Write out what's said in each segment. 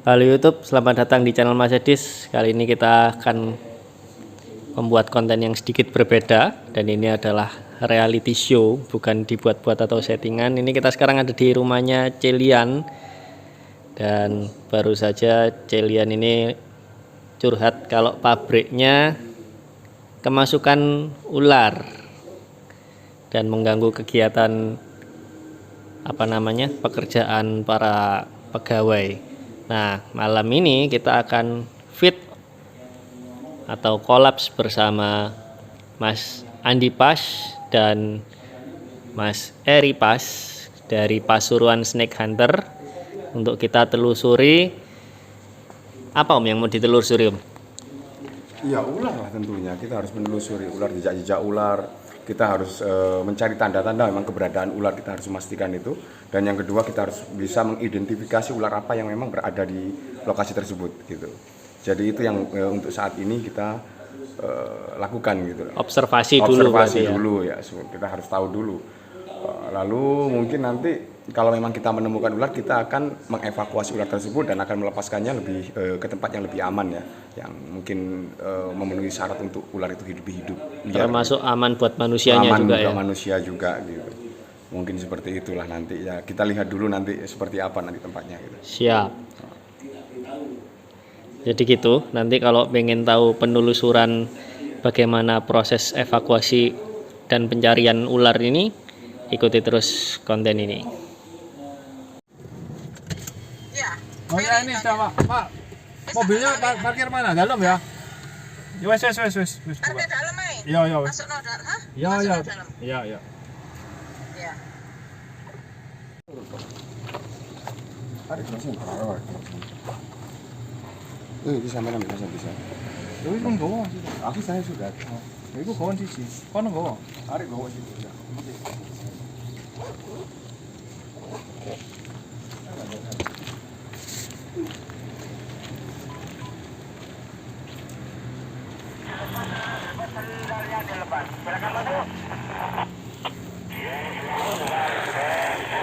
Halo YouTube, selamat datang di channel Mas Edis. Kali ini kita akan membuat konten yang sedikit berbeda. Dan ini adalah reality show, bukan dibuat-buat atau settingan. Ini kita sekarang ada di rumahnya Celian. Dan baru saja Celian ini curhat kalau pabriknya kemasukan ular dan mengganggu kegiatan pekerjaan para pegawai. Nah, malam ini kita akan fit atau kolaps bersama Mas Andi Pas dan Mas Eri Pas dari Pasuruan Snake Hunter untuk kita telusuri apa Om yang mau ditelusuri Om? Iya, ular lah tentunya. Kita harus menelusuri ular, jejak-jejak ular. Kita harus mencari tanda-tanda memang keberadaan ular, kita harus memastikan itu. Dan yang kedua, kita harus bisa mengidentifikasi ular apa yang memang berada di lokasi tersebut gitu. Jadi itu yang untuk saat ini kita lakukan gitu. Observasi dulu ya. Kita harus tahu dulu. Lalu mungkin nanti kalau memang kita menemukan ular, kita akan mengevakuasi ular tersebut dan akan melepaskannya lebih ke tempat yang lebih aman ya, yang mungkin memenuhi syarat untuk ular itu hidup. Termasuk aman buat manusianya aman juga ya. Manusia juga gitu. Mungkin seperti itulah nanti ya. Kita lihat dulu nanti seperti apa nanti tempatnya gitu. Siap. Jadi gitu, nanti kalau pengen tahu penelusuran bagaimana proses evakuasi dan pencarian ular ini, ikuti terus konten ini. Oh ya, ini sudah Pak. Mobilnya parkir mana? Dalam ya? Ya wes. Parkir dalam ae. Iya. Masuk no dalam. Hah? Iya. Masuk no dalam. Iya. Iya. Bisa mana bisa. Lha iki nggowo. Aku saya sudah. Ya iku gowon siji. Kono nggowo. Arek bawa situ ya.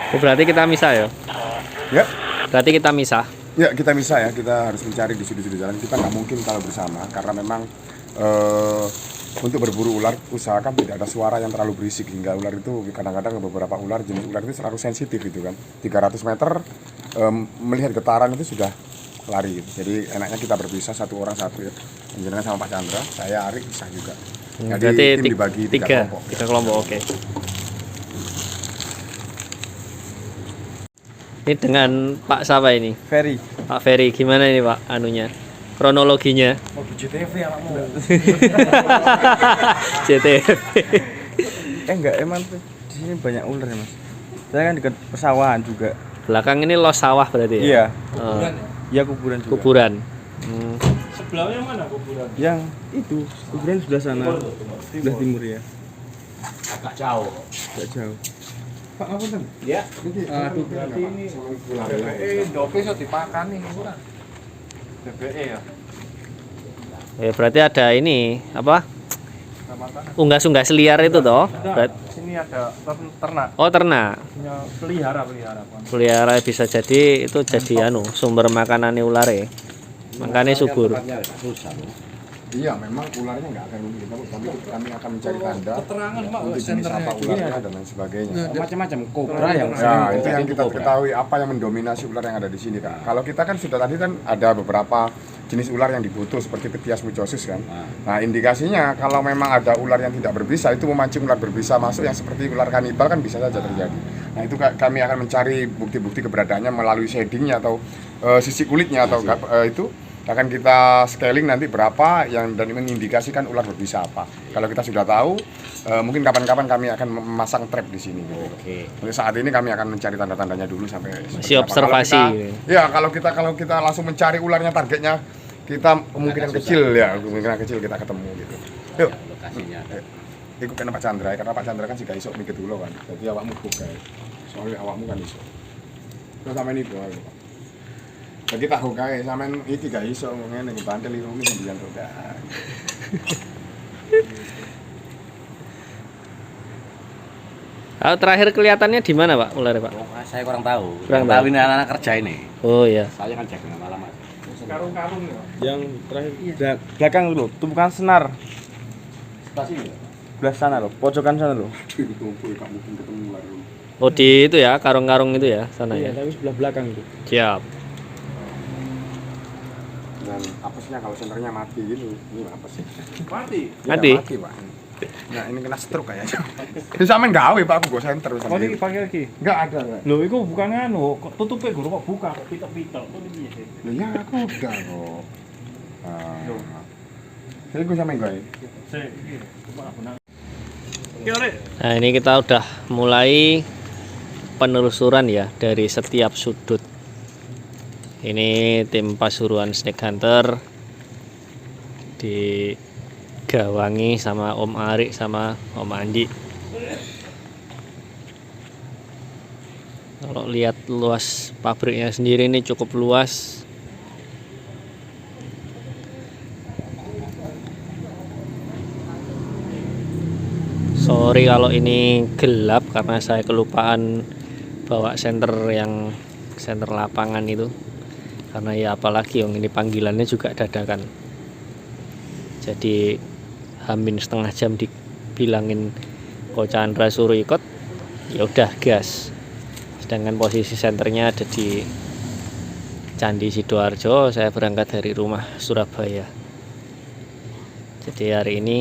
Oh, berarti kita misah ya? Ya. Berarti kita misah. Ya, kita bisa ya, kita harus mencari di sudut-sudut jalan. Kita nggak mungkin kalau bersama, karena memang untuk berburu ular, usahakan tidak ada suara yang terlalu berisik. Hingga ular itu, kadang-kadang beberapa ular, jenis ular itu terlalu sensitif gitu kan. 300 meter, melihat getaran itu sudah lari gitu. Jadi enaknya kita berpisah, satu orang satu ya. Jenengan sama Pak Chandra, saya Arik bisa juga. Jadi Berarti tim dibagi tiga kelompok, oke. Ini dengan Pak siapa ini? Ferry. Pak Ferry, gimana ini Pak anunya? Kronologinya? Mau di JTV anakmu. JTV. Enggak, emang tuh di sini banyak ular ya, Mas. Saya kan dekat persawahan juga. Belakang ini los sawah berarti ya? Iya. Oh, Iya, kuburan juga. kuburan. Sebelahnya mana kuburan? Yang itu, kuburan sebelah sana. Sebelah timur ya. agak jauh. Agak jauh. Pak, apa kan? Ya. Aduh, berarti ini dope iso dipakani kuburan. DBE ya. Ya berarti ada ini apa? Kecamatan. Unggas-unggas liar itu toh? Sini ada ternak. Oh, ternak. Punya pelihara. Pelihara bisa jadi itu jadi sumber makanan ulare. Makanya subur. Iya, memang ularnya nggak akan mungkin, tapi kami akan mencari tanda Keterangan Pak untuk jenis apa ularnya dan lain sebagainya. Macam-macam kobra yang Ya, itu yang kita ketahui apa yang mendominasi ular yang ada di sini, Kak. Kalau kita kan sudah tadi kan ada beberapa jenis ular yang dibutuh seperti Pithias mucosis kan. Nah, indikasinya kalau memang ada ular yang tidak berbisa itu memancing ular berbisa masuk yang seperti ular kanibal kan bisa saja terjadi. Nah, itu kami akan mencari bukti-bukti keberadaannya melalui shadingnya atau sisi kulitnya atau itu akan kita scaling nanti berapa yang dan mengindikasikan ular berbisa apa. Kalau kita sudah tahu, mungkin kapan-kapan kami akan memasang trap di sini. Gitu. Oke. Untuk saat ini kami akan mencari tanda-tandanya dulu sampai Masih observasi. Kalau kita langsung mencari ularnya, targetnya kita kemungkinan kecil kita ketemu gitu. Yuk. Lokasinya. Ikut kena Pak Chandra karena Pak Chandra kan juga isok mikir dulu kan. Jadi awakmu buka. Soalnya awakmu kan isok. Terus sama ini doang. Jadi tahu kae sampean iki gak iso ngene ning bantel iki wis sembilan roda. Terakhir kelihatannya di mana Pak ularnya Pak? Saya kurang tahu. Kurang Yang tahu tahu. ini anak-anak kerja ini. Oh iya. Saya kan jaga malam Mas. Karung-karung ya. Yang terakhir belakang itu loh, tumpukan senar. Sebelah sini ya? Sebelah sana loh, pojokan sana loh. Oh di itu ya, karung-karung itu ya, sana ya. Tapi sebelah belakang itu. Siap. Dan apesnya kalau senternya mati gitu, ini apa sih? Mati. Mati? Mati Pak. Nah ini kena stroke kayaknya. Itu sama gawe Pak, aku gue senter. Oh ini pakai lagi. Enggak ada Pak. Loh, itu bukan anu, kok tutupnya guru kok buka, kok pitok-pitok. Kok ini piye sih? Loh ya aku udah kok. Jadi gue sama gawe. Sik, iki. Nah ini kita udah mulai penelusuran ya dari setiap sudut. Ini tim Pasuruan Snake Hunter digawangi sama Om Arik sama Om Andi. Kalau lihat luas pabriknya sendiri ini cukup luas. Sorry kalau ini gelap karena saya kelupaan bawa senter yang senter lapangan itu. Karena ya apalagi yang ini panggilannya juga dadakan. Jadi hamin setengah jam dibilangin Ko Chandra suruh ikut, ya udah gas. Sedangkan posisi senternya ada di Candi Sidoarjo, saya berangkat dari rumah Surabaya. Jadi hari ini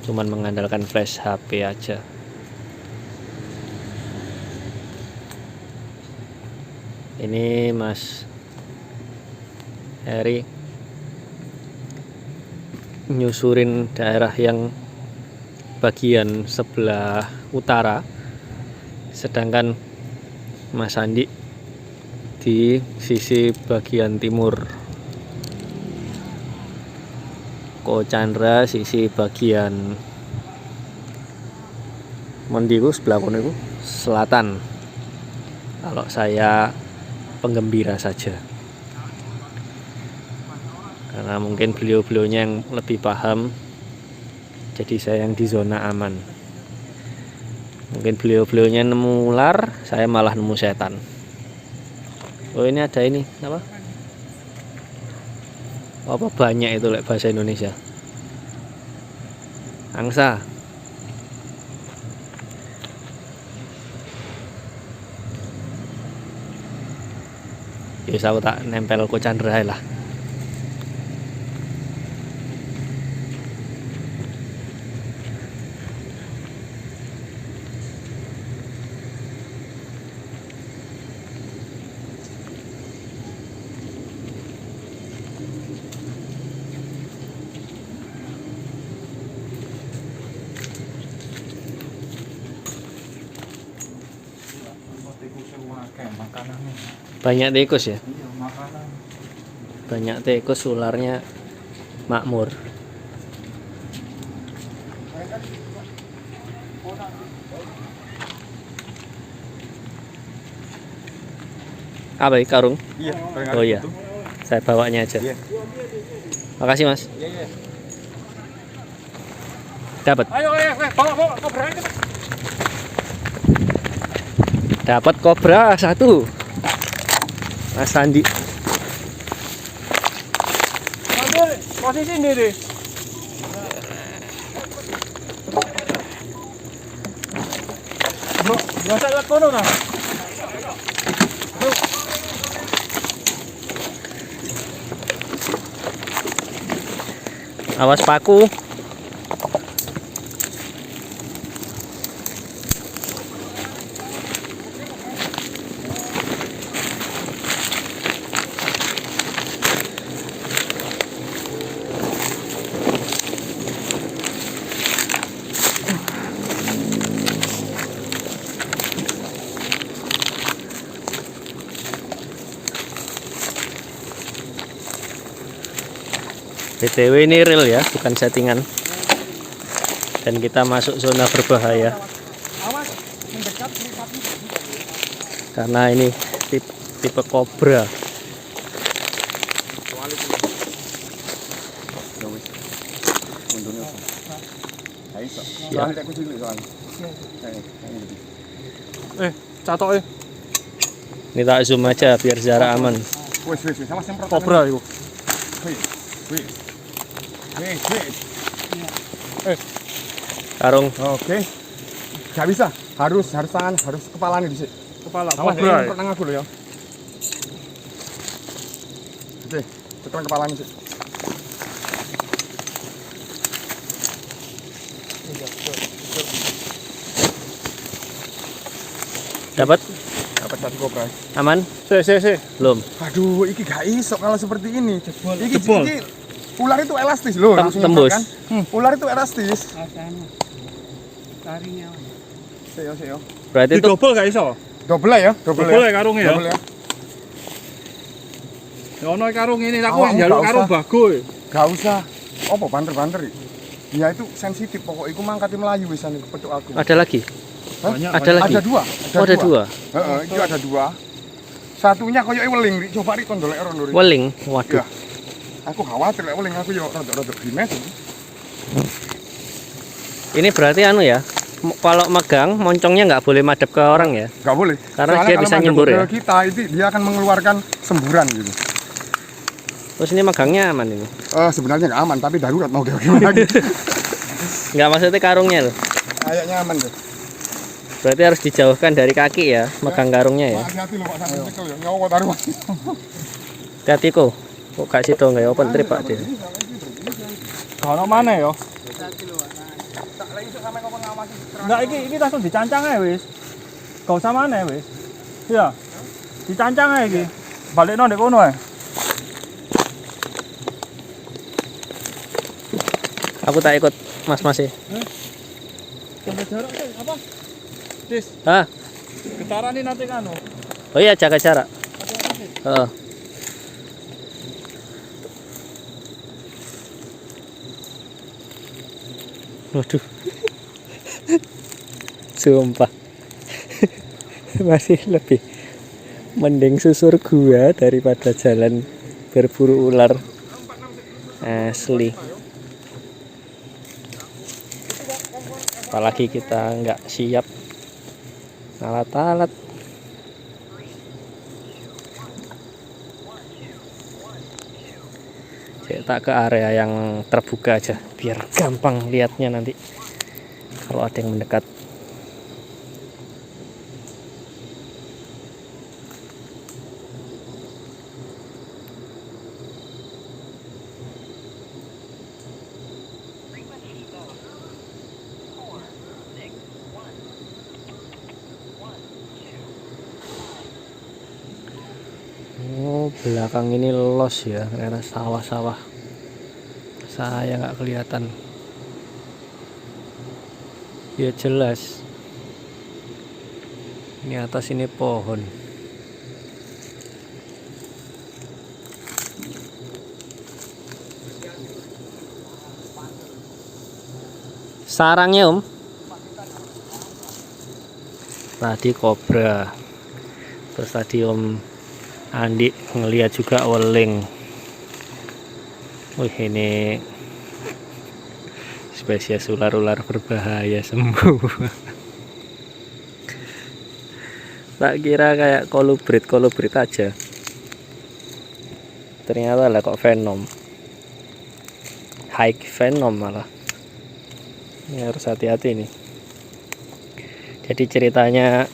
cuman mengandalkan flash HP aja. Ini Mas Heri nyusurin daerah yang bagian sebelah utara, sedangkan Mas Andi di sisi bagian timur, Ko Chandra sisi bagian mendiku sebelah kono iku selatan. Kalau saya penggembira saja, karena mungkin beliau-beliaunya yang lebih paham, jadi saya yang di zona aman. Mungkin beliau-beliaunya nemu ular, saya malah nemu setan. Oh ini ada ini apa? Apa banyak itu bahasa Indonesia? Angsa. Ya aku tak nempel Ko Chandra lah. Banyak tikus ya? Banyak tikus, ularnya makmur. Apa ini karung? Iya, Oh iya, saya bawanya aja. Iya. Makasih Mas. Dapat. Ayo, bawa kobra ini. Dapat kobra satu. Mas Sandi. Ambil posisi sendiri. Bro, biasa lihat kono nah. Awas paku. BTW ini real ya, bukan settingan. Dan kita masuk zona berbahaya. Karena ini tipe kobra. Soalnya kayak kucing soalnya. Catoke Ini tak zoom aja biar jarak aman. Wes, sama semprot. kobra iku. Wes. Karung. Oke. Gak bisa. Harus tangan, harus kepala nih dhisik. Kepala Awas kobra. semprot nang aku lho ya. Oke, tekan kepala nih sih. Dapat? Dapat satu kobra. Aman? Se. Belum. Aduh, iki gak iso kalau seperti ini. Iki Jebol. ular itu elastis loh, langsung Tembus. nyemprot kan. Ular itu elastis. Tarinya. Seo. Berarti itu Didobel gak iso. Double ya, Double ya karungnya ya. Double ya. Ya ono karung ini aku Awakmu njaluk gak karung usah. bagus. Gak usah. Apa banter-banter iki? Ya itu sensitif pokok iku mangkati melayu wisan iku petuk aku. ada lagi. Hah? Banyak. Ada lagi. Ada dua. Oh, ada dua. Heeh, itu ada dua. Satunya koyo weling, Rik. Coba Rik kon dolek ero Rik. Weling. Waduh. Ya. Aku khawatir lek weling aku yo rada-rada grimes. Ini berarti anu ya. Kalau megang moncongnya nggak boleh madep ke orang ya. Gak boleh. Karena Soalnya dia kalau bisa madep nyembur ke ya? Kita itu dia akan mengeluarkan semburan gitu. Terus ini megangnya aman ini. Sebenarnya nggak aman, tapi darurat mau gimana lagi. Nggak, maksudnya karungnya loh. Kayaknya aman deh. Berarti harus dijauhkan dari kaki ya, megang karungnya ya. Hati-hati loh Pak sampai cekel ya. Nyawa taruhan. Hati-hati kok. Kok gak situ nggak open trip Pak dia. Ono mana ya? Enggak, iki langsung dicancang aja wis. Gak usah mana wis. Iya. Dicancang aja iki. Balikno ndek kono ae. Aku tak ikut mas-mas sih. Jaga jarak apa? Dis, Ah, getaran ini nanti kan. oh iya jaga jarak. Oh. Waduh. Sumpah. Masih lebih mending susur gua daripada jalan berburu ular. Asli. Apalagi kita nggak siap alat-alat. Saya ke area yang terbuka aja biar gampang lihatnya nanti kalau ada yang mendekat. Oh, belakang ini los ya, karena sawah-sawah. Saya nggak kelihatan. Ya jelas. Ini atas ini pohon. Sarangnya Om. Tadi kobra. Terus tadi Om Andi ngelihat juga weling. Wih, ini spesies ular-ular berbahaya semua. Tak kira kayak kolubrit aja. Ternyata lah kok venom. High venom malah. Ini harus hati-hati nih. Jadi ceritanya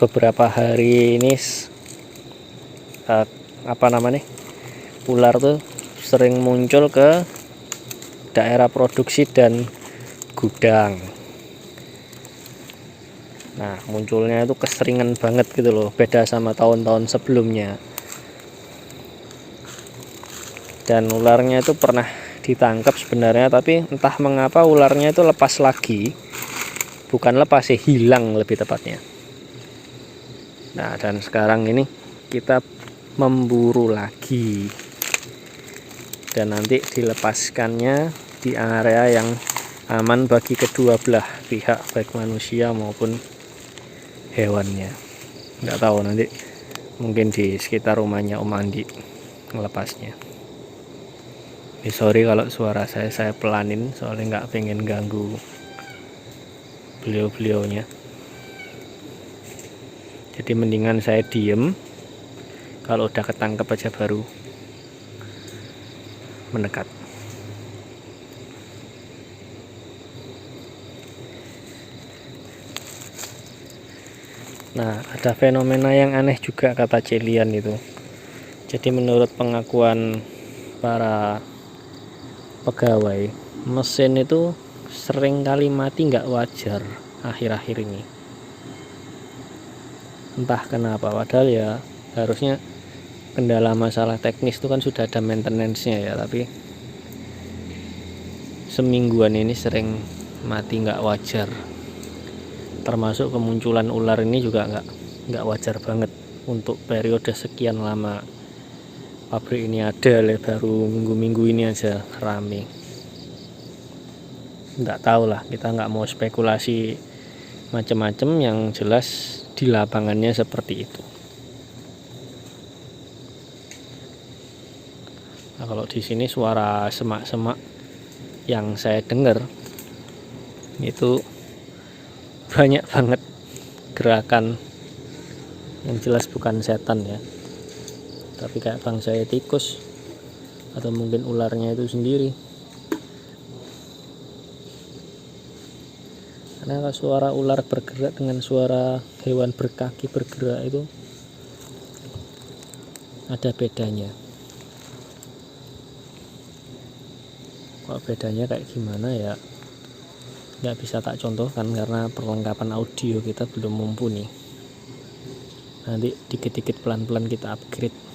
beberapa hari ini ular tuh sering muncul ke daerah produksi dan gudang. Nah, munculnya itu keseringan banget gitu loh, beda sama tahun-tahun sebelumnya. Dan ularnya itu pernah ditangkap sebenarnya, tapi entah mengapa ularnya itu lepas lagi. Bukan lepas sih, hilang lebih tepatnya. Nah, dan sekarang ini kita memburu lagi. Dan nanti dilepaskannya di area yang aman bagi kedua belah pihak, baik manusia maupun hewannya. Nggak tahu, nanti mungkin di sekitar rumahnya Om Andi melepasnya. Sorry kalau suara saya pelanin, soalnya nggak pengen ganggu beliau-beliaunya. Jadi mendingan saya diem, kalau udah ketangkep aja baru mendekat. Nah, ada fenomena yang aneh juga kata Celian itu. Jadi menurut pengakuan para pegawai, mesin itu sering kali mati nggak wajar akhir-akhir ini. Entah kenapa, padahal ya harusnya kendala masalah teknis itu kan sudah ada maintenance-nya ya, tapi semingguan ini sering mati nggak wajar. Termasuk kemunculan ular ini juga nggak wajar banget untuk periode sekian lama pabrik ini ada, baru minggu-minggu ini aja rame. Nggak tahu lah, kita nggak mau spekulasi macam-macam, yang jelas di lapangannya seperti itu. Nah, kalau di sini suara semak-semak yang saya dengar itu banyak banget gerakan, yang jelas bukan setan ya, tapi kayak bangsa tikus atau mungkin ularnya itu sendiri. Karena kalau suara ular bergerak dengan suara hewan berkaki bergerak itu ada bedanya. Kok bedanya kayak gimana ya, nggak bisa tak contohkan karena perlengkapan audio kita belum mumpuni. Nanti dikit-dikit pelan-pelan kita upgrade.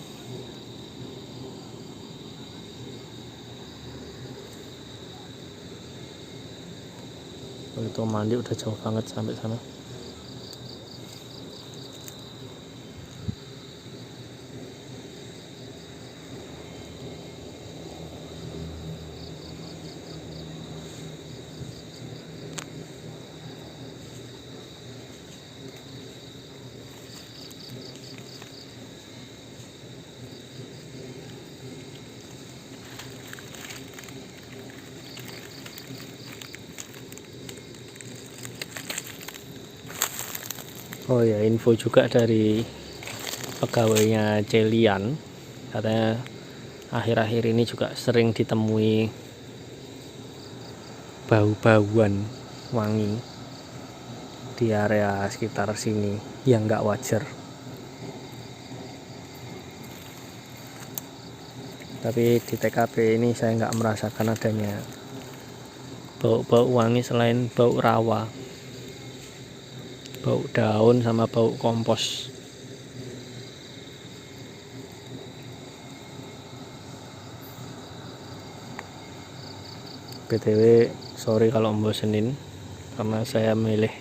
Itu mandi udah jauh banget sampai sana. Oh ya, info juga dari pegawainya Celian, katanya akhir-akhir ini juga sering ditemui bau-bauan wangi di area sekitar sini yang nggak wajar. Tapi di TKP ini saya nggak merasakan adanya bau-bau wangi selain bau rawa, bau daun sama bau kompos. BTW sorry kalau membosenin, karena saya milih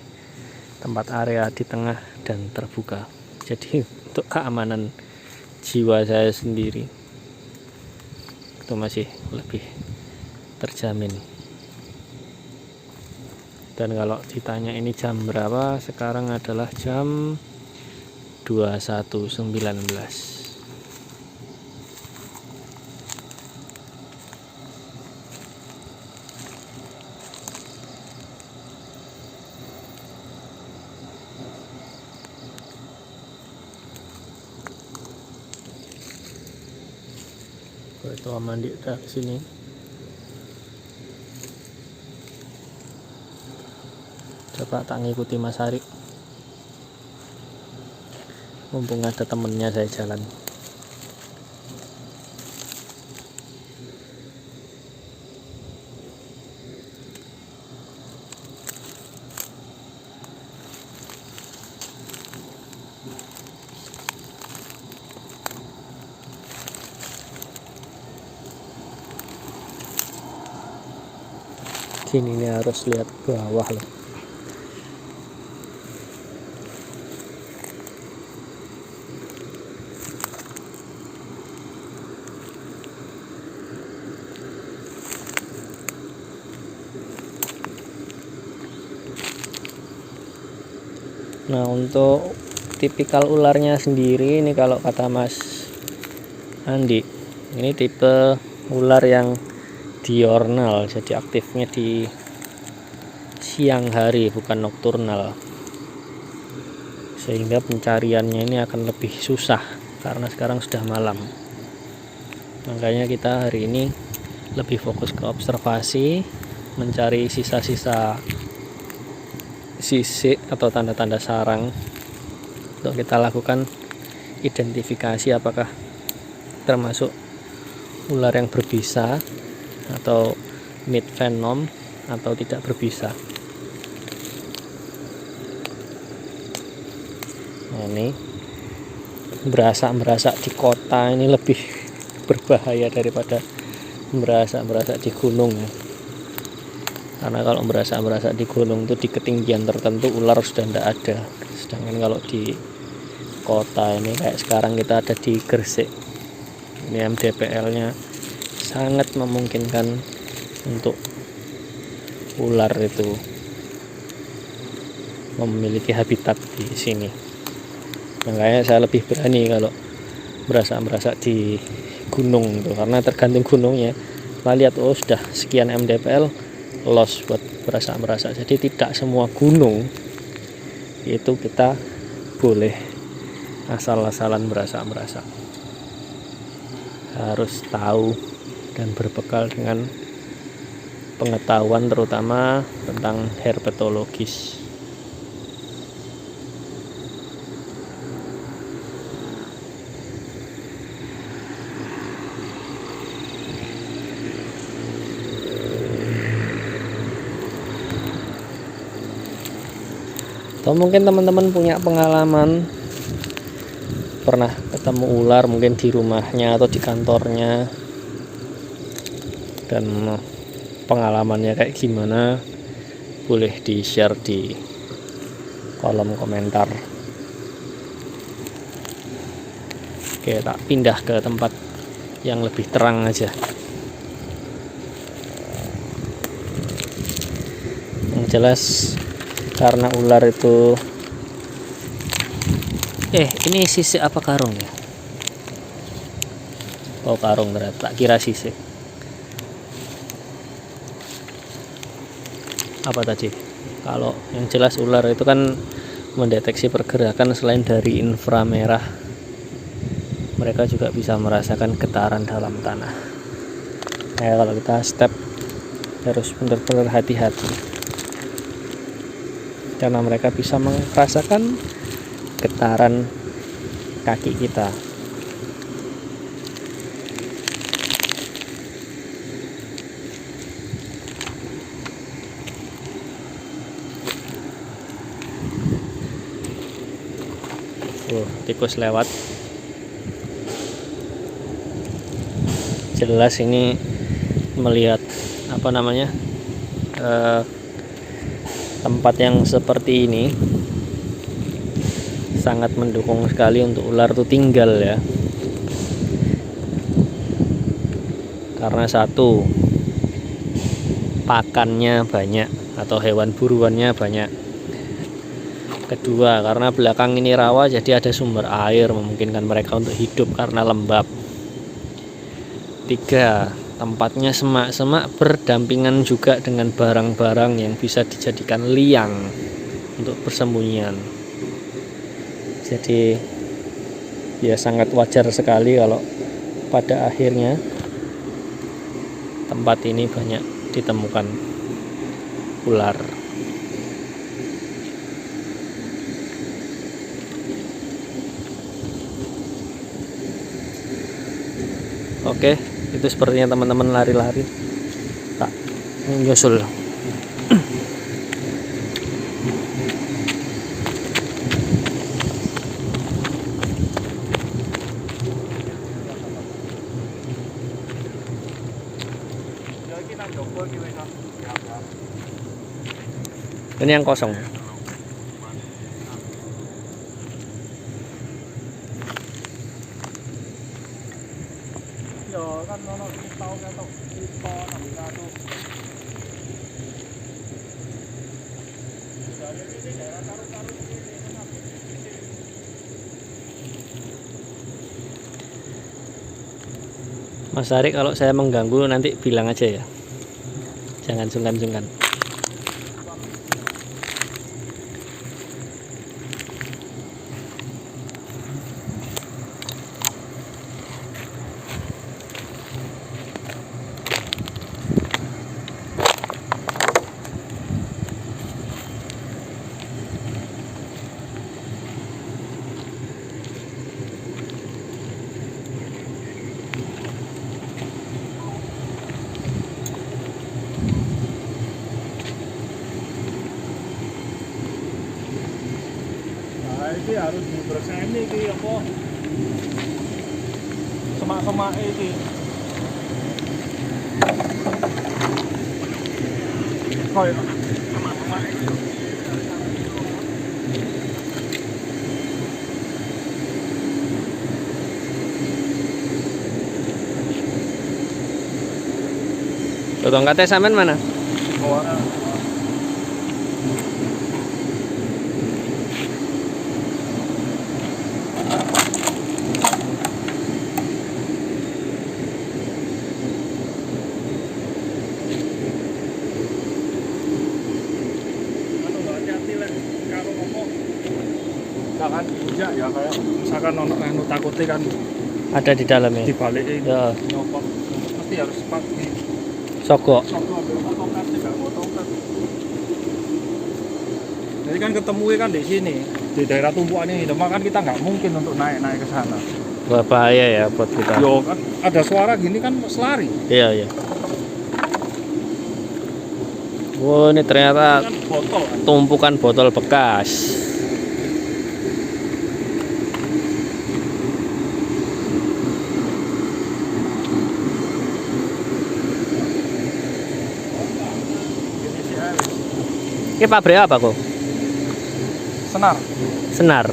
tempat area di tengah dan terbuka, jadi untuk keamanan jiwa saya sendiri itu masih lebih terjamin. Dan kalau ditanya ini jam berapa, sekarang adalah jam 21.19. Itu mandi udah kesini. Coba tak ngikuti Mas Ari, mumpung ada temennya saya jalan. Gini nih, harus lihat ke bawah loh. Nah, untuk tipikal ularnya sendiri ini kalau kata Mas Andi, ini tipe ular yang diurnal, jadi aktifnya di siang hari bukan nokturnal, sehingga pencariannya ini akan lebih susah karena sekarang sudah malam. Makanya kita hari ini lebih fokus ke observasi, mencari sisa-sisa sisik atau tanda-tanda sarang untuk kita lakukan identifikasi apakah termasuk ular yang berbisa atau mid venom atau tidak berbisa. Nah, ini berasak-berasak di kota ini lebih berbahaya daripada berasak-berasak di gunung ya. Karena kalau berasak-berasak di gunung itu di ketinggian tertentu ular sudah tidak ada. Sedangkan kalau di kota ini kayak sekarang kita ada di Gresik, ini MDPL-nya sangat memungkinkan untuk ular itu memiliki habitat di sini. Makanya saya lebih berani kalau berasak-berasak di gunung tuh, karena tergantung gunungnya. Kita lihat oh sudah sekian MDPL loss buat berasak-berasak. Jadi tidak semua gunung itu kita boleh asal-asalan berasak-berasak. Harus tahu dan berbekal dengan pengetahuan terutama tentang herpetologis. Atau mungkin teman-teman punya pengalaman pernah ketemu ular mungkin di rumahnya atau di kantornya, dan pengalamannya kayak gimana boleh di share di kolom komentar. Oke, tak pindah ke tempat yang lebih terang aja. Yang jelas karena ular itu ini sisik apa karung ya? Oh karung ternyata, tak kira sisik. Apa tadi? Kalau yang jelas ular itu kan mendeteksi pergerakan selain dari inframerah, mereka juga bisa merasakan getaran dalam tanah. Nah, kalau kita step harus benar-benar hati-hati, karena mereka bisa merasakan getaran kaki kita. Tikus lewat. Jelas ini melihat apa namanya tempat yang seperti ini sangat mendukung sekali untuk ular itu tinggal ya. Karena satu, pakannya banyak atau hewan buruannya banyak. Kedua, karena belakang ini rawa jadi ada sumber air memungkinkan mereka untuk hidup karena lembab. Tiga, tempatnya semak-semak berdampingan juga dengan barang-barang yang bisa dijadikan liang untuk persembunyian. Jadi ya sangat wajar sekali kalau pada akhirnya tempat ini banyak ditemukan ular. Oke, itu sepertinya teman-teman lari-lari. Tak nyusul. Ini yang kosong. Ya kan ono tahu ketok kita nang karo. Dari ini daerah karo-karo ini kan. Mas Arik, kalau saya mengganggu nanti bilang aja ya. Jangan sungkan-sungkan. Nah, ini harus dibersihkan iki apa? Semak-semak iki. Koyo semak-semak iki. Tongkatnya sampean mana? Oh, misalkan injak ya kayak misalkan ono takutnya kan Ada di dalamnya. dibalikin Ya, nyopot mesti harus pakai sogok. sokok ambil tongkat juga mau tongkat. Jadi kan ketemu kan di sini di daerah tumpuan ini, kan kita nggak mungkin untuk naik ke sana. Wah, bahaya ya buat kita. Yo kan ada suara gini kan selari. Iya, iya. Wow, ini ternyata Kan botol kan. tumpukan botol bekas. Ini pabrik apa kok? Senar. Senar.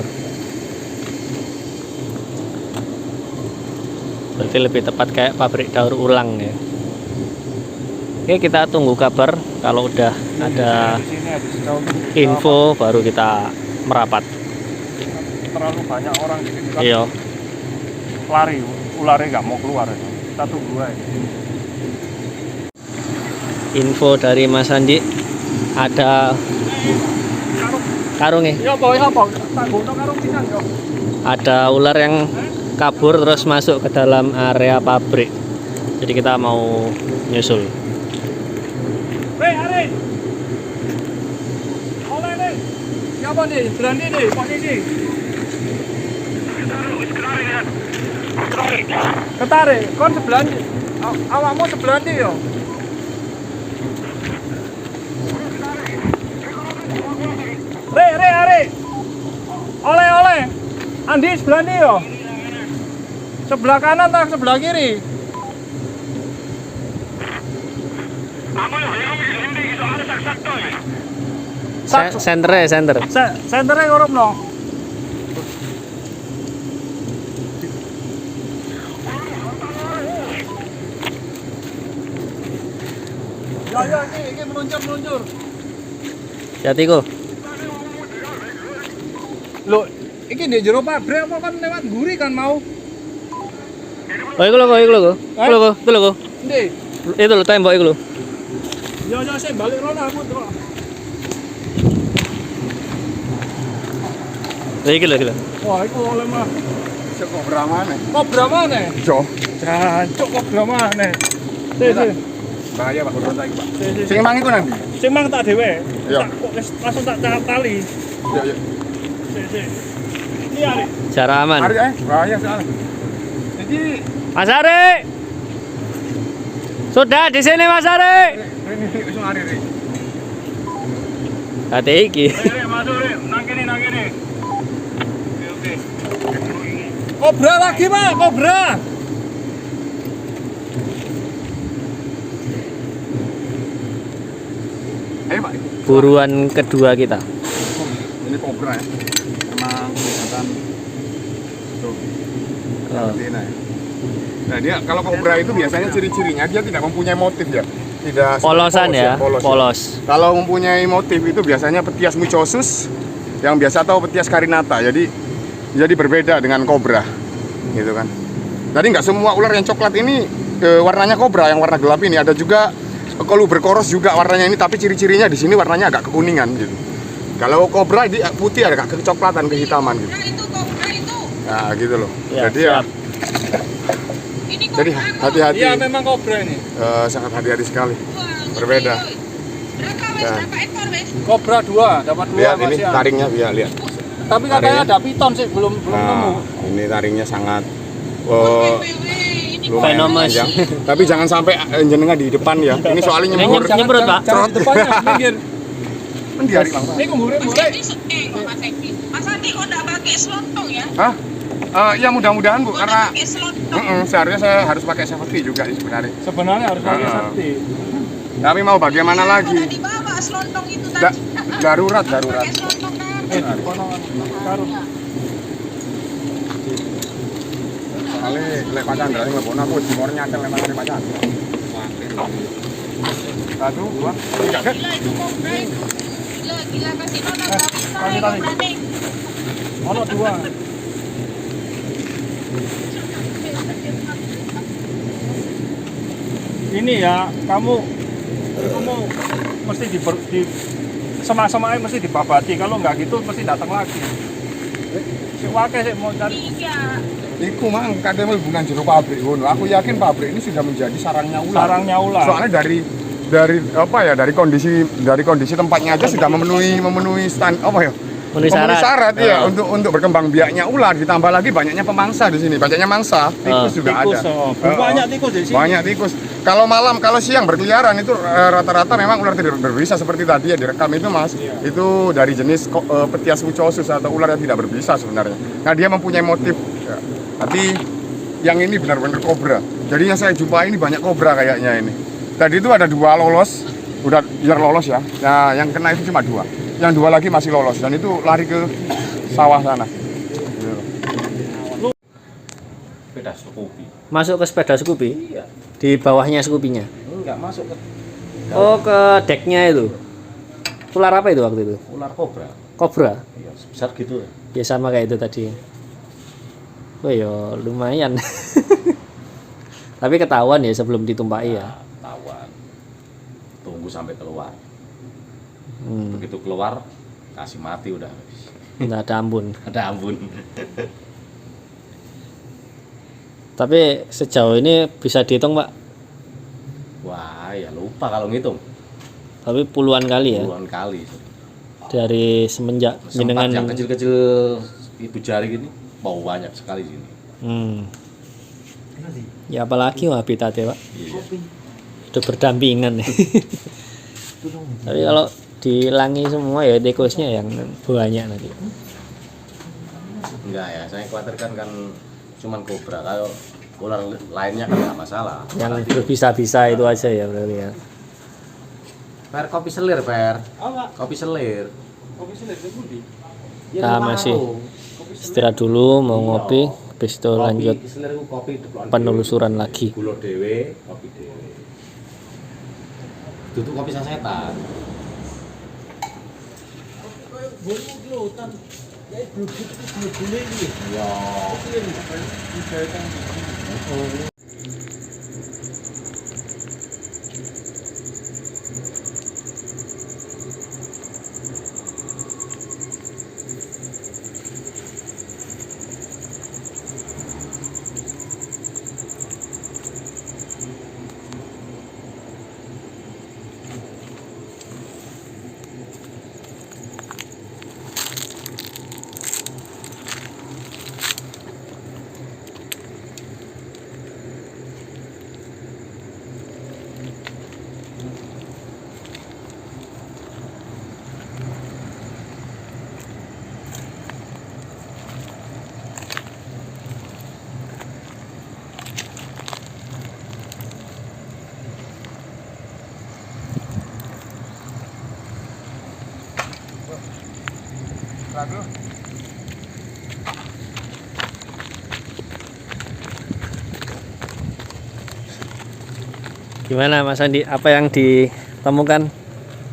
Berarti lebih tepat kayak pabrik daur ulang ya. Oke, kita tunggu kabar kalau udah ada Di sini habis tahu info baru kita merapat. terlalu banyak orang di sini kan Iya. lari, ularnya nggak mau keluar. Kita tunggu aja. Info dari Mas Andi ada karungnya. Iya, boy, apa? Tanggung karung pisan yo. Ada ular yang kabur terus masuk ke dalam area pabrik. Jadi kita mau nyusul. Hei, Ari. Oleh nih. Siapa nih? Berani nih, Pak Didi. Ketarik, kon sebelah nih. Awakmu sebelah nih yo. Re, Ari. Oleh. Andi sebelah nih yo. Sebelah kanan atau sebelah kiri? Senter. Senternya korup no. Ya, ini meluncur. Hati kok. Loh, ini di jero pabrik apa kan lewat guri kan mau? Oh, itu loh. Ndi? Itu loh tembok itu loh. Ya, saya balik rono aku kok. Iki loh. Wah, itu oleh mah. Kobra mana? Kobra mana? Jo. Jancuk kobra mana? Si. Bahaya Pak, berontak iki Pak. Si. Sing emang iku nanti? Sing mang tak dhewe. Iya. Langsung tak cakap tali. Iya. Si. Ini Ari. Cara aman. Ari bahaya soalnya. Jadi Mas Ari. Sudah di sini Mas Ari. ini langsung Ari. Hati iki. Masuk, nang kene. Oke. Kobra lagi, Pak, kobra. Ayo Pak. Buruan kedua kita. Ini kobra ya. Emang kelihatan tuh. Oh. Betina ya. Nah dia kalau kobra itu biasanya ciri-cirinya dia tidak mempunyai motif ya, tidak Polosan polos ya, polos. polos. Kalau mempunyai motif itu biasanya Ptias mucosus yang biasa atau Ptias carinata. Jadi berbeda dengan kobra, gitu kan. Jadi nggak semua ular yang coklat ini warnanya kobra, yang warna gelap ini ada juga Kalau berkoros juga warnanya ini, tapi ciri-cirinya di sini warnanya agak kekuningan gitu. Kalau kobra ini putih, agak kecoklatan, kehitaman gitu. Nah, itu kobra itu. Nah gitu loh. Ya, Jadi ya, siap. Ini jadi kobra kok. hati-hati. Iya memang kobra ini. Sangat hati-hati sekali. Wah, Berbeda. Berapa wes? Ya. Berapa ekor wes? Kobra 2, dapat 2 Lihat ini masih ada. taringnya, lihat. Tapi katanya taringnya. ada piton sih, belum nemu. Nah, ini taringnya sangat Ini lumayan Venomous. panjang. Tapi jangan sampai jenengan di depan ya. Ini soalnya nyembur. Nyemprot, Pak. Jangan depannya, minggir. Mendiari langsung. Ini kumburin Mas mulai. Adi, Mas Adi. Mas Adi kok nggak pakai selontong ya? Hah? Ya mudah-mudahan Bu, Kok karena nggak pakai selontong? seharusnya saya harus pakai safety juga sih sebenarnya. Sebenarnya harus pakai Ah. sakti. Tapi mau bagaimana Kok lagi? nggak dibawa selontong itu Da- tadi? darurat. Pakai selontong kan? Di kono karung. Soalnya lek Pak Chandra ini ngelebon aku di mornya nyantel memang dari Pak Chandra. 1, 2, 3, kan? Gila itu kobra itu. Gila kasih nona kasih berani. tadi. Ono 2. Ini ya, kamu mesti di sama-sama mesti dibabati. Kalau nggak gitu mesti datang lagi. Si wake sih mau cari. Iya. Iku mang kadang hubungan jero pabrik ngono. Aku yakin pabrik ini sudah menjadi sarangnya ular. Sarangnya ular. Soalnya dari apa ya, dari kondisi tempatnya aja sudah memenuhi stand apa ya? Memenuhi syarat. ya untuk berkembang biaknya ular, ditambah lagi banyaknya pemangsa di sini, banyaknya mangsa, tikus juga Tikus, ada. banyak tikus di sini. Banyak tikus. Kalau malam, kalau siang berkeliaran itu rata-rata memang ular tidak berbisa seperti tadi ya direkam itu Mas. Itu dari jenis Petias mucosus atau ular yang tidak berbisa sebenarnya. Nah dia mempunyai motif. Ya. Tapi yang ini benar-benar kobra. Jadi yang saya jumpa ini banyak kobra kayaknya ini. Tadi itu ada 2 lolos, udah biar lolos ya. Nah yang kena itu cuma 2. Yang 2 lagi masih lolos dan itu lari ke sawah sana. Sepeda Scoopy. Masuk ke sepeda Scoopy? Iya. Di bawahnya Scoopy-nya? Enggak masuk ke Oh, ke decknya itu? Ular apa itu waktu itu? ular kobra. Kobra? Iya, sebesar gitu. Ya sama kayak itu tadi. Oh ya lumayan. Tapi ketahuan ya sebelum ditumpahi ya. Tawan. Tunggu sampai keluar. Hmm, Begitu keluar kasih mati udah. nggak ada ampun. Ada ampun. Tapi sejauh ini bisa dihitung Pak? Wah, ya lupa kalau ngitung. Tapi puluhan kali ya? Puluhan kali. Dari semenjak Sempat jenengan. yang kecil-kecil ibu jari gini, mau banyak sekali sini. Hmm. Ya apalagi habitatnya Pak? Iya. Udah berdampingan. Tapi kalau dihilangi semua ya tikusnya yang banyak nanti. Enggak ya, saya khawatirkan kan cuman kobra. Kalau ular lainnya kan nggak masalah. Yang berbisa-bisa itu aja ya berarti ya. Per kopi selir, Per. Apa? Kopi selir. Kopi selir itu budi. Kita masih istirahat dulu mau ngopi, habis itu lanjut selir itu kopi deplokan penelusuran lagi. gula dewe, kopi dewe. Itu kopi sasetan. Gimana Mas Andi? Apa yang ditemukan?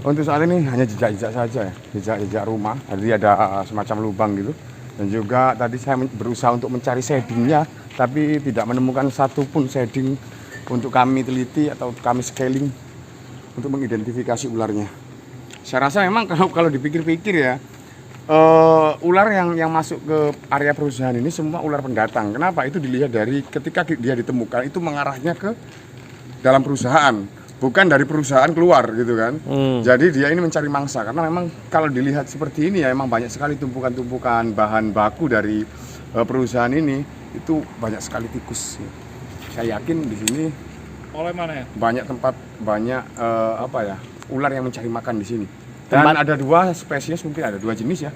Untuk saat ini hanya jejak-jejak saja ya, jejak-jejak rumah. Tadi ada semacam lubang gitu. Dan juga tadi saya berusaha untuk mencari shadingnya, tapi tidak menemukan satupun shading untuk kami teliti atau kami scaling. untuk mengidentifikasi ularnya. Saya rasa memang kalau dipikir-pikir ya, ular yang masuk ke area perusahaan ini semua ular pendatang. Kenapa? Itu dilihat dari ketika dia ditemukan itu mengarahnya ke dalam perusahaan, bukan dari perusahaan keluar gitu kan. Jadi dia ini mencari mangsa karena memang kalau dilihat seperti ini ya memang banyak sekali tumpukan-tumpukan bahan baku dari perusahaan ini, itu banyak sekali tikus. Saya yakin di sini Oleh mana ya? banyak tempat ular yang mencari makan di sini. Dan ada 2 spesies, mungkin ada 2 jenis ya.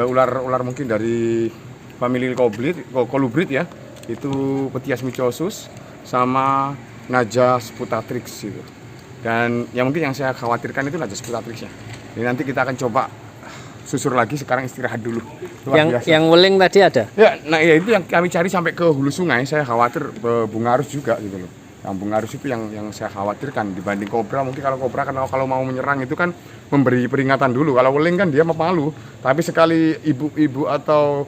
Ular mungkin dari famili kolubrid ya. Itu Ptias mycosus sama Naja sputatrix gitu. Dan yang mungkin yang saya khawatirkan itu Naja sputatrix ya. Ini nanti kita akan coba susur lagi, sekarang istirahat dulu. Yang weling tadi ada? Ya, nah ya itu yang kami cari sampai ke hulu sungai. Saya khawatir bunga arus juga gitu loh. Yang bunga arus itu yang saya khawatirkan dibanding kobra. Mungkin kalau kobra kan kalau mau menyerang itu kan memberi peringatan dulu. Kalau weling kan dia malu. Tapi sekali ibu-ibu atau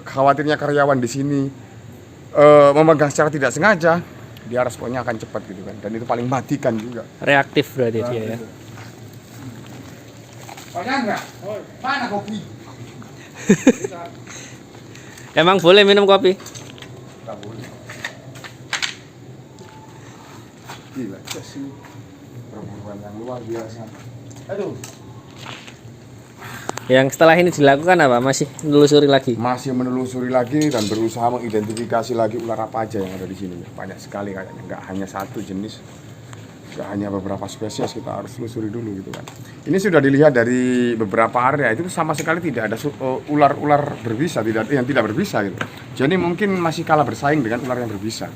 khawatirnya karyawan di sini memegang secara tidak sengaja, dia responnya akan cepat gitu kan. Dan itu paling matikan juga. Reaktif berarti dia ya. Pak Chandra, mana kopi? Emang boleh minum kopi? Tidak boleh. Gila, sih perempuan yang luar biasa. Aduh. Yang setelah ini dilakukan apa? Masih menelusuri lagi? Masih menelusuri lagi dan berusaha mengidentifikasi lagi ular apa aja yang ada di sini. Banyak sekali kayaknya, nggak hanya satu jenis, nggak hanya beberapa spesies, kita harus telusuri dulu gitu kan. Ini sudah dilihat dari beberapa area, itu sama sekali tidak ada ular-ular berbisa, yang tidak berbisa gitu. Jadi mungkin masih kalah bersaing dengan ular yang berbisa.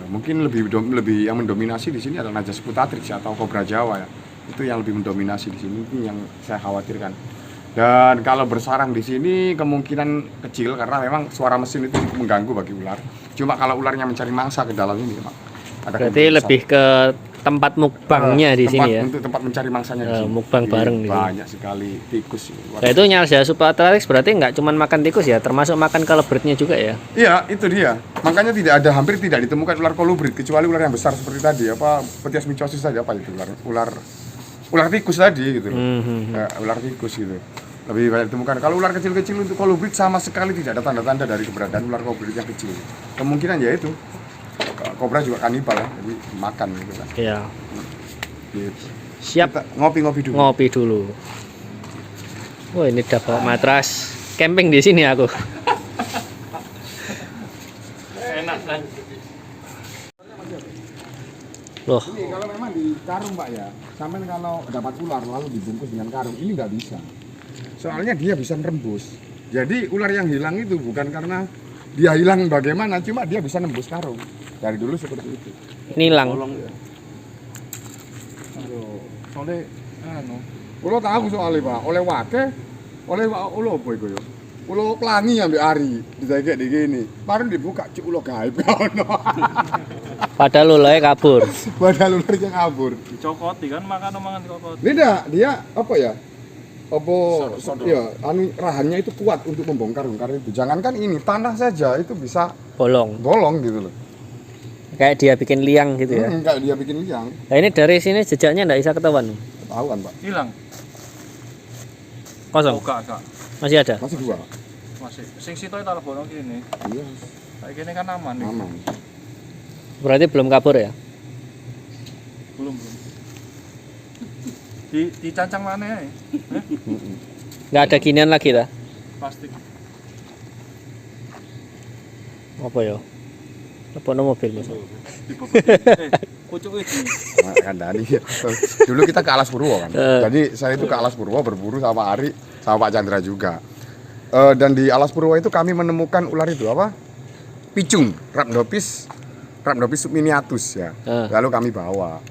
Mungkin lebih yang mendominasi di sini adalah Naja sputatrix atau kobra Jawa ya. Itu yang lebih mendominasi di sini, itu yang saya khawatirkan. Dan kalau bersarang di sini kemungkinan kecil karena memang suara mesin itu mengganggu bagi ular. Cuma kalau ularnya mencari mangsa ke dalam ini, Pak. Berarti lebih ke tempat mukbangnya di sini ya. Untuk tempat mencari mangsanya di sini. Mukbang bareng di sini. Banyak sekali tikus. Nah, itu Naja sputatrix berarti nggak cuma makan tikus ya, termasuk makan kolubridnya juga ya. Iya, itu dia. Makanya hampir tidak ditemukan ular kolubrid kecuali ular yang besar seperti tadi Ptias mycosus tadi itu ular tikus tadi gitu loh. Ular tikus gitu. Lebih banyak ditemukan. Kalau ular kecil-kecil untuk kolubrid sama sekali tidak ada tanda-tanda dari keberadaan ular kolubrid yang kecil. Kemungkinan ya itu. Kobra juga kanibal ya, jadi makan gitu kan. Iya. Gitu. Siap. Kita ngopi-ngopi dulu. Ngopi dulu. Wah, ini udah bawa matras. Camping di sini aku. Enak kan? Loh, Ini kalau memang di karung Pak ya, sampai kalau dapat ular lalu dibungkus dengan karung, ini nggak bisa. Soalnya dia bisa nembus. Jadi ular yang hilang itu bukan karena dia hilang bagaimana, cuma dia bisa nembus karung. Dari dulu seperti itu. nilang. Soalnya anu, Kulo tahu soalnya Pak, oleh ulo apa itu ya? Ulo pelangi ambek ari, ditagek di gini. Bareng dibuka cuk ulo gaib kono. Padahal loloe kabur. Padahal ularnya kabur. dicokoti kan makan dikokoti. Beda, dia apa ya? Ya, rahannya itu kuat untuk membongkar itu. Jangankan ini, tanah saja itu bisa bolong gitu loh. Kayak dia bikin liang gitu ya. Kayak dia bikin liang. Nah, ini dari sini jejaknya enggak bisa ketahuan. Ketahuan Pak. Hilang. Kosong. Enggak. Masih ada. Masih 2. Masih. Sing sito tak lebono kene. Iya, Kayak gini kan aman nih. aman. Berarti belum kabur ya? Belum. Dicancang mana ya? Nggak ada ginian lagi dah. Plastik. Apa ya? Apa mobil mas? Pucuk itu. Nah, kandani. Dulu kita ke Alas Purwo kan. Jadi saya itu ke Alas Purwo berburu sama Ari, sama Pak Chandra juga. Dan di Alas Purwo itu kami menemukan ular itu apa? Picung, Rhabdopis subminiatus ya. Lalu kami bawa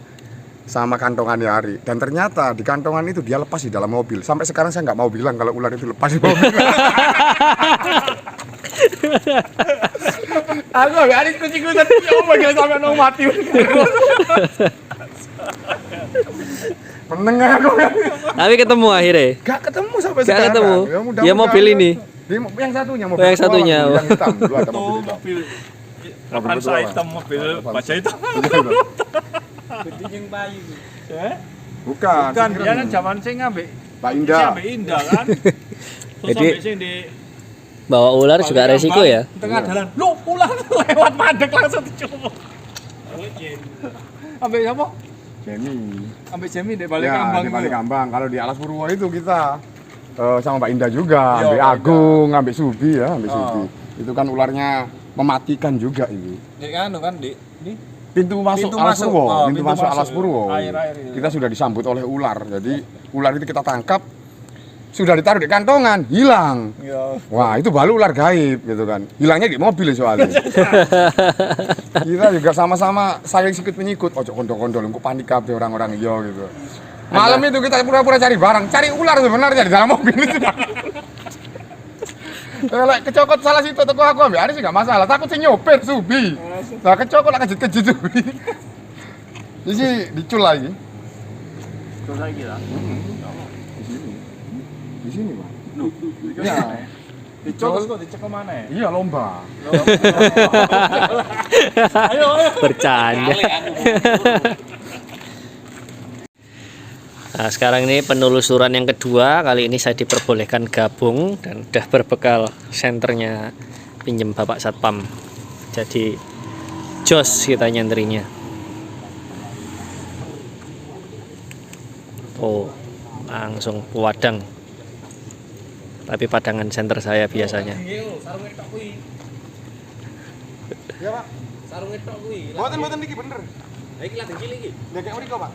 sama kantongannya Ari. Dan ternyata di kantongan itu dia lepas di dalam mobil. Sampai sekarang saya nggak mau bilang kalau ular itu lepas di mobil. Aku gak ada kucing-kucing ya sampai nong mati. Menengah aku. Tapi ketemu akhirnya. Gak ketemu sampai Gak sekarang. ketemu. Ya, Dia mobil ini. Yang satunya mobil. Yang satunya. Yang hitam. Dulu ada Tuh mobil hitam. mobil. Avanza hitam mobil baca hitam. Betul. Kucing bayi. Ya? Bukan. Bukan, saya kira dia kan ini. zaman sing ngambek Mbak Indah. Ambek Indah kan. Terus Jadi- sampai sing di Bawa ular juga resiko ya. tengah jalan. Lu ular lewat mandek langsung dicumpuk. Ambek siapa? Jenny. Ambek Jemi di balik Ya, kambang. di balik itu. kambang. Kalau di Alas Purwo itu kita sama Mbak Indah juga, Iya, Mbak Mbak Agung, Mbak Subi ya, Mbak Oh. Subi. Itu kan ularnya mematikan juga itu. Di kan di Pintu masuk Pintu Alas masuk. Purwo, Oh, pintu pintu masuk masuk, Alas ya. Purwo. Air-air itu. Kita sudah disambut oleh ular. Jadi ular itu kita tangkap, sudah ditaruh di kantongan, hilang. ya. Wah, itu baru ular gaib gitu kan. Hilangnya di mobil soalnya. Kita juga sama-sama saling sikut menyikut. Ojo kondo-kondo, lu panik kabeh orang-orang iya gitu. Malam itu kita pura-pura cari barang, cari ular sebenarnya di dalam mobil itu. Lek kecokot salah situ teko aku ambil hari sih gak masalah. Takut sih nyopir Subi. Nah kecokot lah kejut-kejut Subi. Jadi dicul lagi. Terus lagi lah. Di sini, Pak. Iya. Dicok kok dicek ke mana? Iya lomba. Ayo ayo. Bercanda. Nah, sekarang ini penelusuran yang kedua. Kali ini saya diperbolehkan gabung dan udah berbekal senternya pinjem Bapak Satpam. Jadi jos kita nyanterinya. Oh, langsung pewadang. Tapi padangan senter saya biasanya. Iya, Pak. Sarungnya tok kuwi. Mboten niki bener. Lah iki lagi cilik iki. Ya kayak mriko, Pak.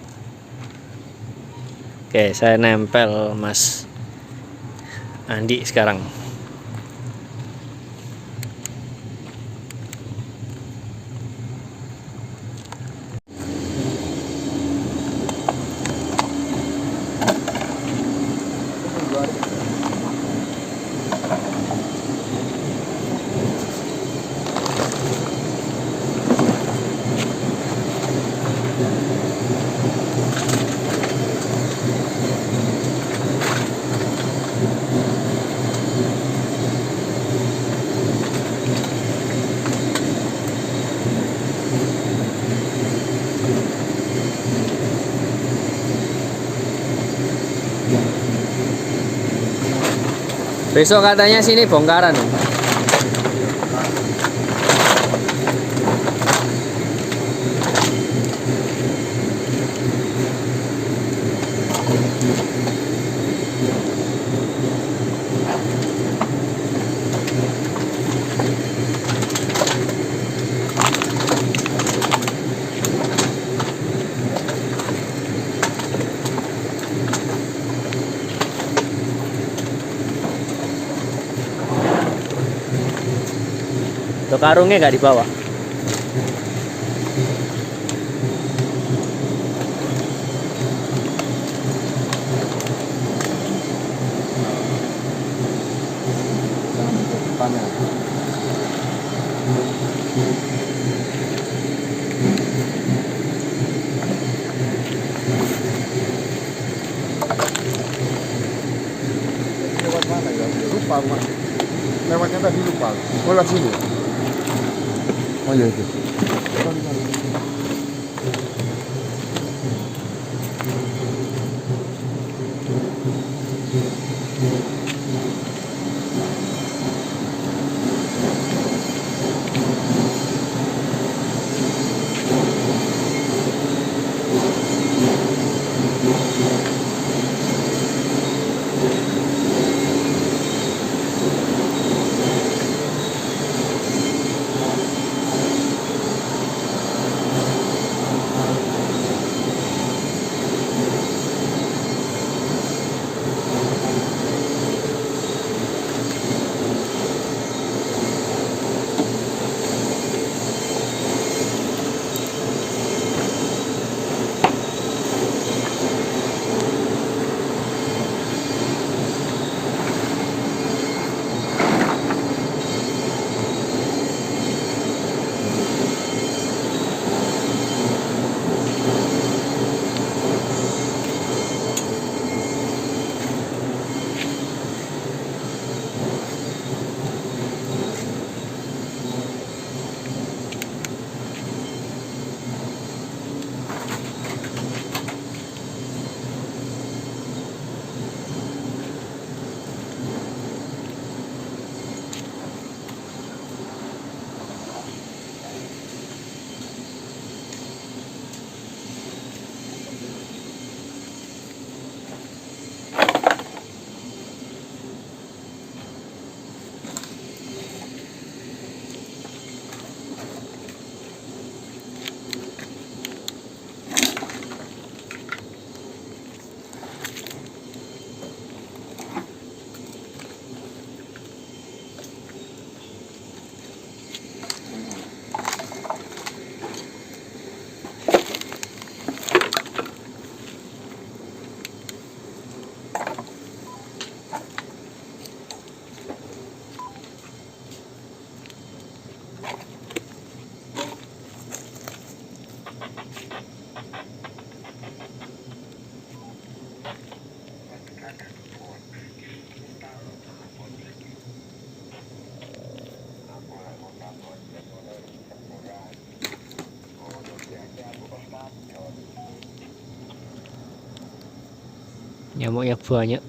Oke, saya nempel Mas Andi sekarang. Besok katanya sini bongkaran. Tuh karungnya nggak dibawa. Tanya. Lewat mana ya? Lupa rumah. Lewatnya tadi lupa. Oh, lewat sini. Oh iya itu. Nyamuknya banyak.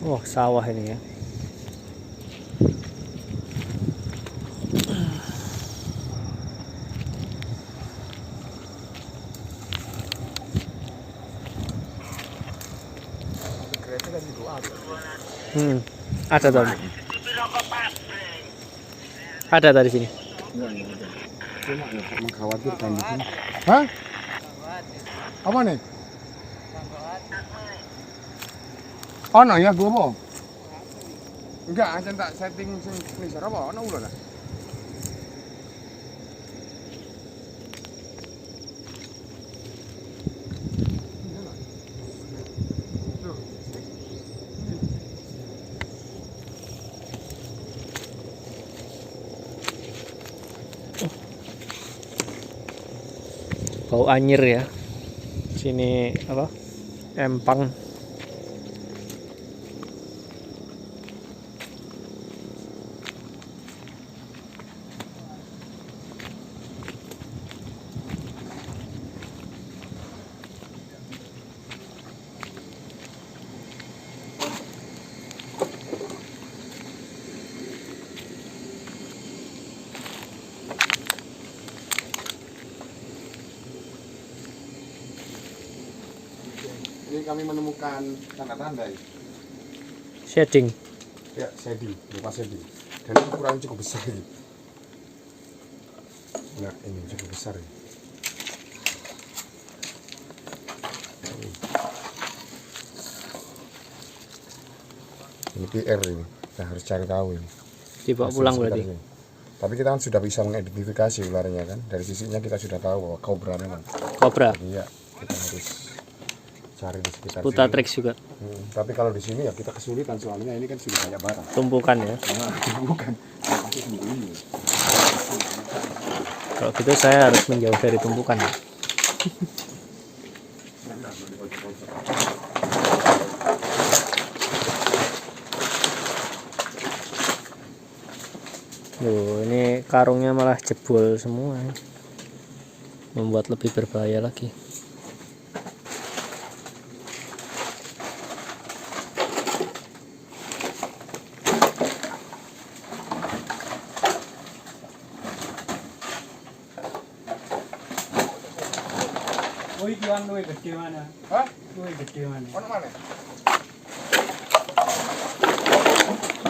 Wah, sawah ini ya. Ada tuh. Ada tadi sini. Cuma ya mengkhawatirkan gitu. Hah? Apa nih? Oh no ya gue mau. Enggak, aja tak setting sing nisar apa? Ono ulo lah. Bau anyir ya. Sini apa? Empang. Ini kami menemukan tanda-tanda ya. Shading. Ya, shading, berupa shading. Dan itu ukurannya cukup besar ya. Nah, ini cukup besar ya. Ini PR ini, kita harus cari tahu ini. Dibawa Hasil pulang sekitar berarti. sini. Tapi kita kan sudah bisa mengidentifikasi ularnya kan. Dari sisinya kita sudah tahu bahwa kobra memang. Kobra. Iya, kita harus cari di sekitar Putatrix sini. juga. Tapi kalau di sini ya kita kesulitan soalnya ini kan sudah banyak barang. Tumpukan ya. Nah, bukan. Pasti sembunyi. Kalau gitu saya harus menjauh dari tumpukan. Loh, ini karungnya malah jebol semua. Membuat lebih berbahaya lagi. Oh, iki wan luwih gede mana? Hah? Luwih gede mana? Ono mana?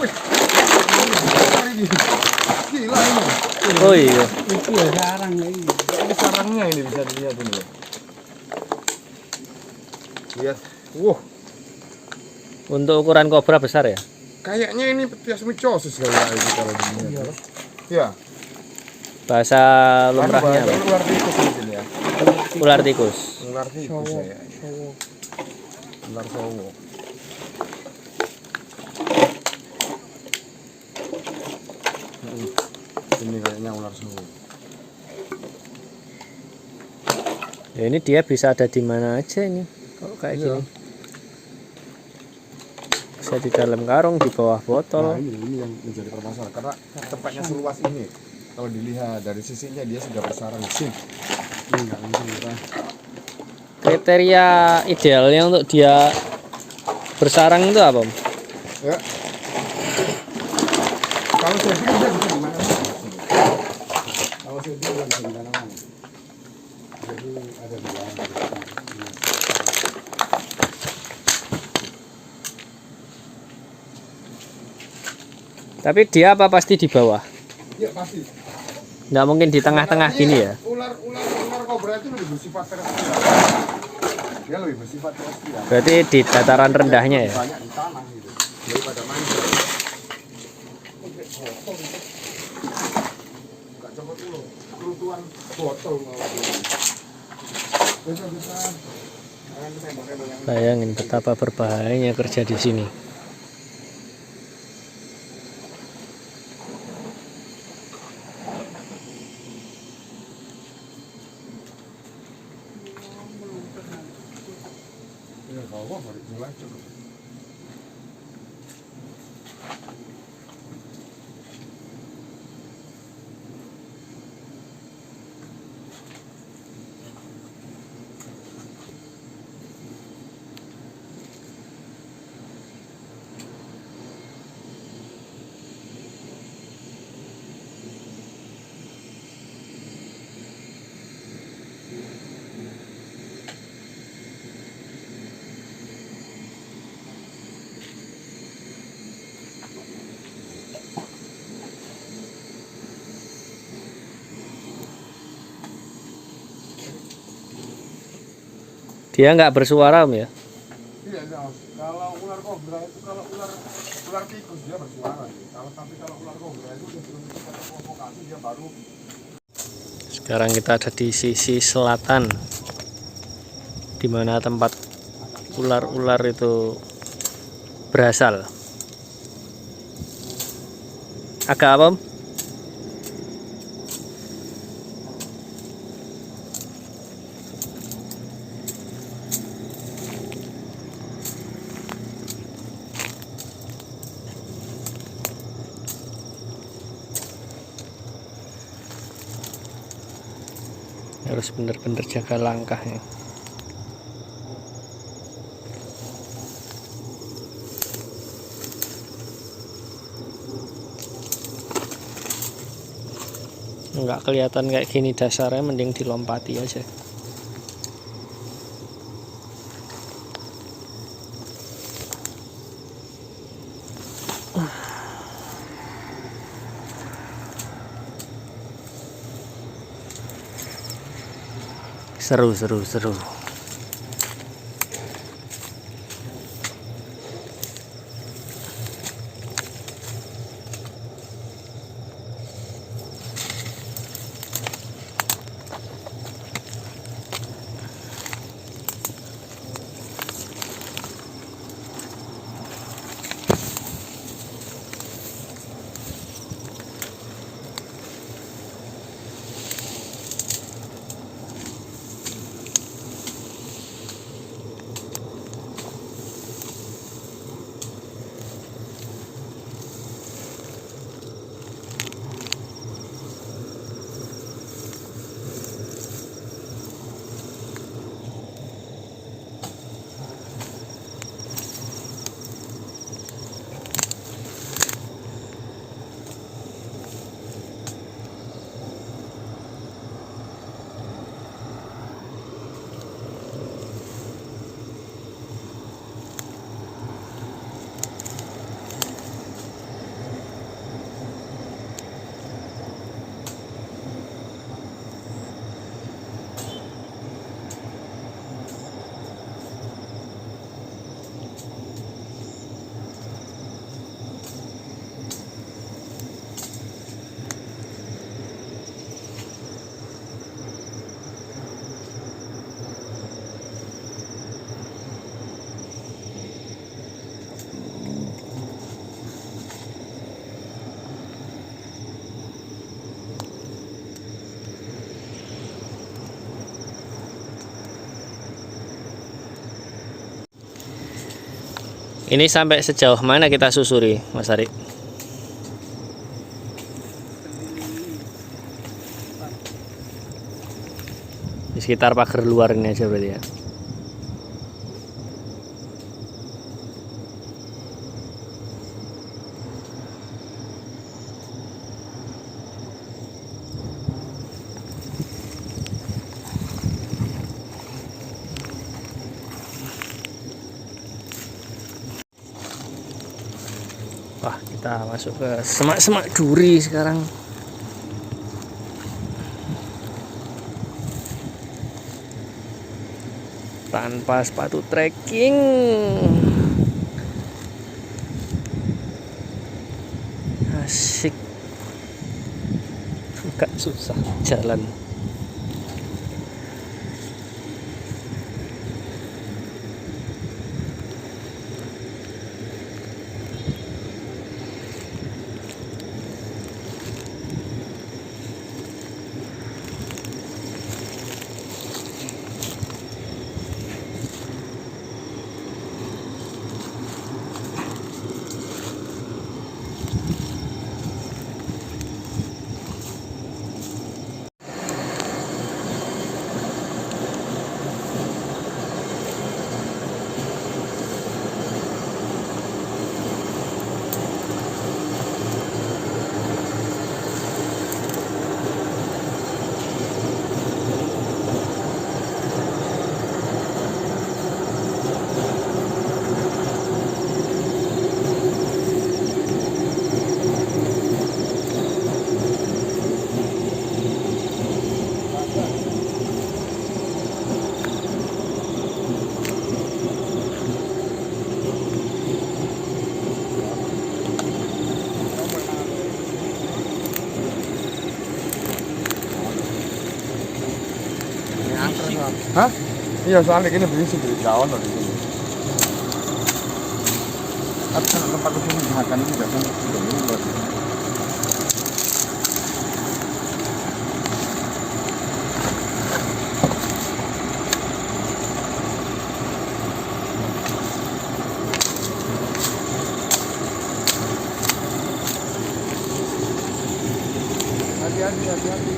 Wih. Gila ini. Oh iya. Iki ya sarang iki. Ini sarangnya ini bisa dilihat ini. Lihat. Wah, Untuk ukuran kobra besar ya. kayaknya ini Ptyasmycosis kali ya ini kalau dilihat. Iya. Bahasa lumrahnya apa? Ular tikus mungkin ya. Ular tikus. Ular tikus ya. Ular sowo. Ini kayaknya ular sowo. Ya ini dia bisa ada di mana aja ini. Kalau kayak Iya. gini. bisa di dalam karung, di bawah Nah, botol. ini yang menjadi permasalahan karena tempatnya seluas ini. Kalau dilihat dari sisinya dia sudah bersarang di sini. Ini nggak mungkin kita. Kriteria idealnya untuk dia bersarang itu apa, Om? Ya. Kalau saya bilang dia bisa di mana-mana. Kalau saya bilang bisa di mana-mana. Jadi ada di dalam. Tapi dia apa pasti di bawah? Iya pasti. Nggak mungkin di tengah-tengah gini ya? Ular kobra itu lebih bersifat terestrial. Dia lebih bersifat terestrial. Berarti di dataran rendahnya ya? Banyak di tanah gitu. Daripada manja. Enggak copot dulu. Kerutuan botol malah. Bisa. Bayangin betapa berbahayanya kerja di sini. Ya, bawah baru mulai coba. Dia nggak bersuara, Om ya? Iya, kalau ular kobra itu ular tikus dia bersuara. Kalau ular kobra itu sebelum kita provokasi dia baru. Sekarang kita ada di sisi selatan, di mana tempat ular-ular itu berasal. Agak apa, Om? Harus benar-benar jaga langkahnya. Nggak kelihatan kayak gini dasarnya, mending dilompati aja. Seru. Ini sampai sejauh mana kita susuri, Mas Ari? Di sekitar pagar luar ini aja berarti ya. Wah, kita masuk ke semak-semak duri sekarang. Tanpa sepatu trekking. Asik. Agak susah jalan. Hah? Iya, soalnya ini berisik di daun loh di sini. Tapi kan tempat itu makan itu biasanya sudah mulai. Hati-hati.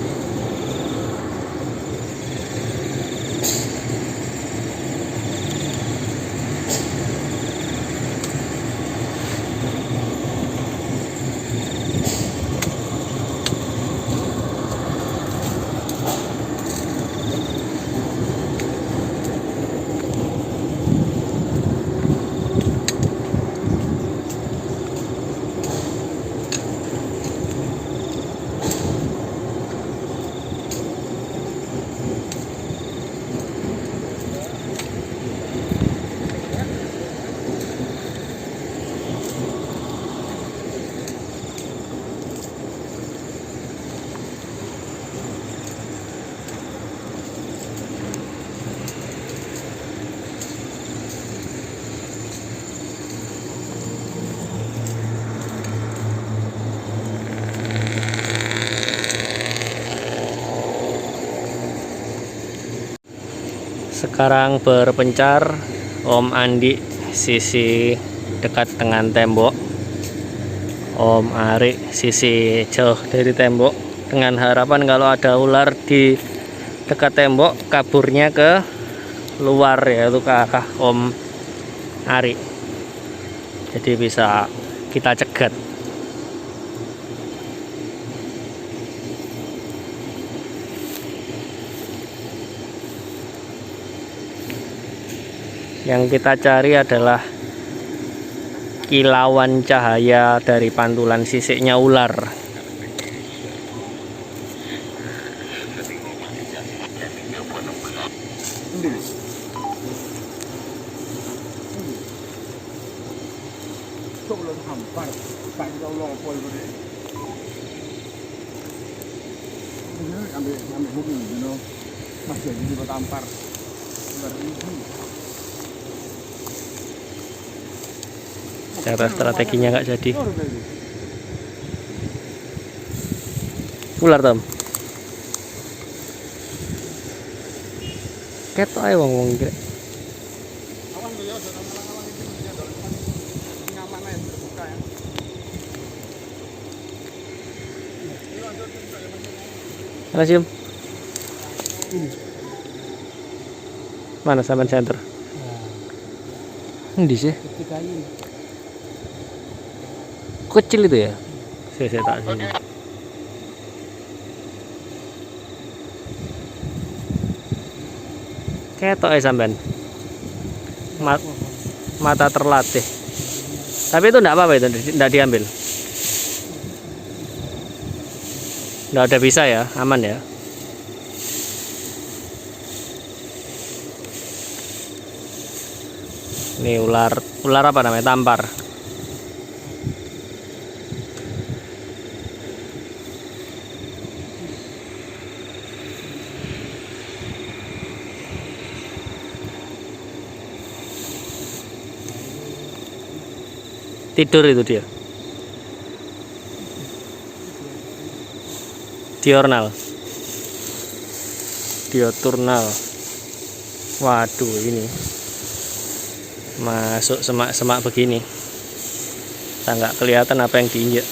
Sekarang berpencar Om Andi sisi dekat dengan tembok, Om Ari sisi jauh dari tembok, dengan harapan kalau ada ular di dekat tembok kaburnya ke luar, yaitu ke arah Om Ari, jadi bisa kita cegat. Yang kita cari adalah kilauan cahaya dari pantulan sisiknya ular. Belum hampar, panjang lopol ini. Ambil buku, masih jadi bertampar. Ular ini. Cara strateginya nggak jadi. Ular Tom. Ketok ae wong-wong kira. yang terbuka ya. Mana sih? Mana sampean center? Di sih. Kecil itu ya? Saya tak sini. Ketok ya sampean. Mata terlatih. Tapi itu enggak apa-apa, itu enggak diambil. Enggak ada bisa ya, aman ya. Ini ular apa namanya? Tampar. Tidur itu dia. Diurnal. Dioturnal. Waduh, ini masuk semak-semak begini. Kita nggak kelihatan apa yang diinjak.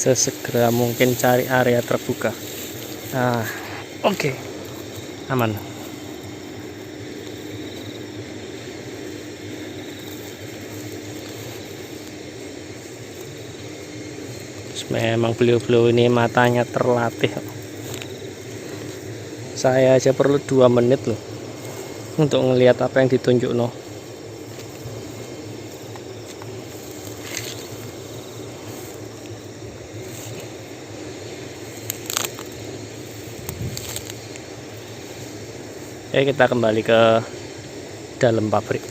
Sesegera mungkin cari area terbuka. Nah, oke. Aman. Memang beliau-beliau ini matanya terlatih. Saya aja perlu 2 menit loh untuk ngelihat apa yang ditunjuk no. Oke, kita kembali ke dalam pabrik.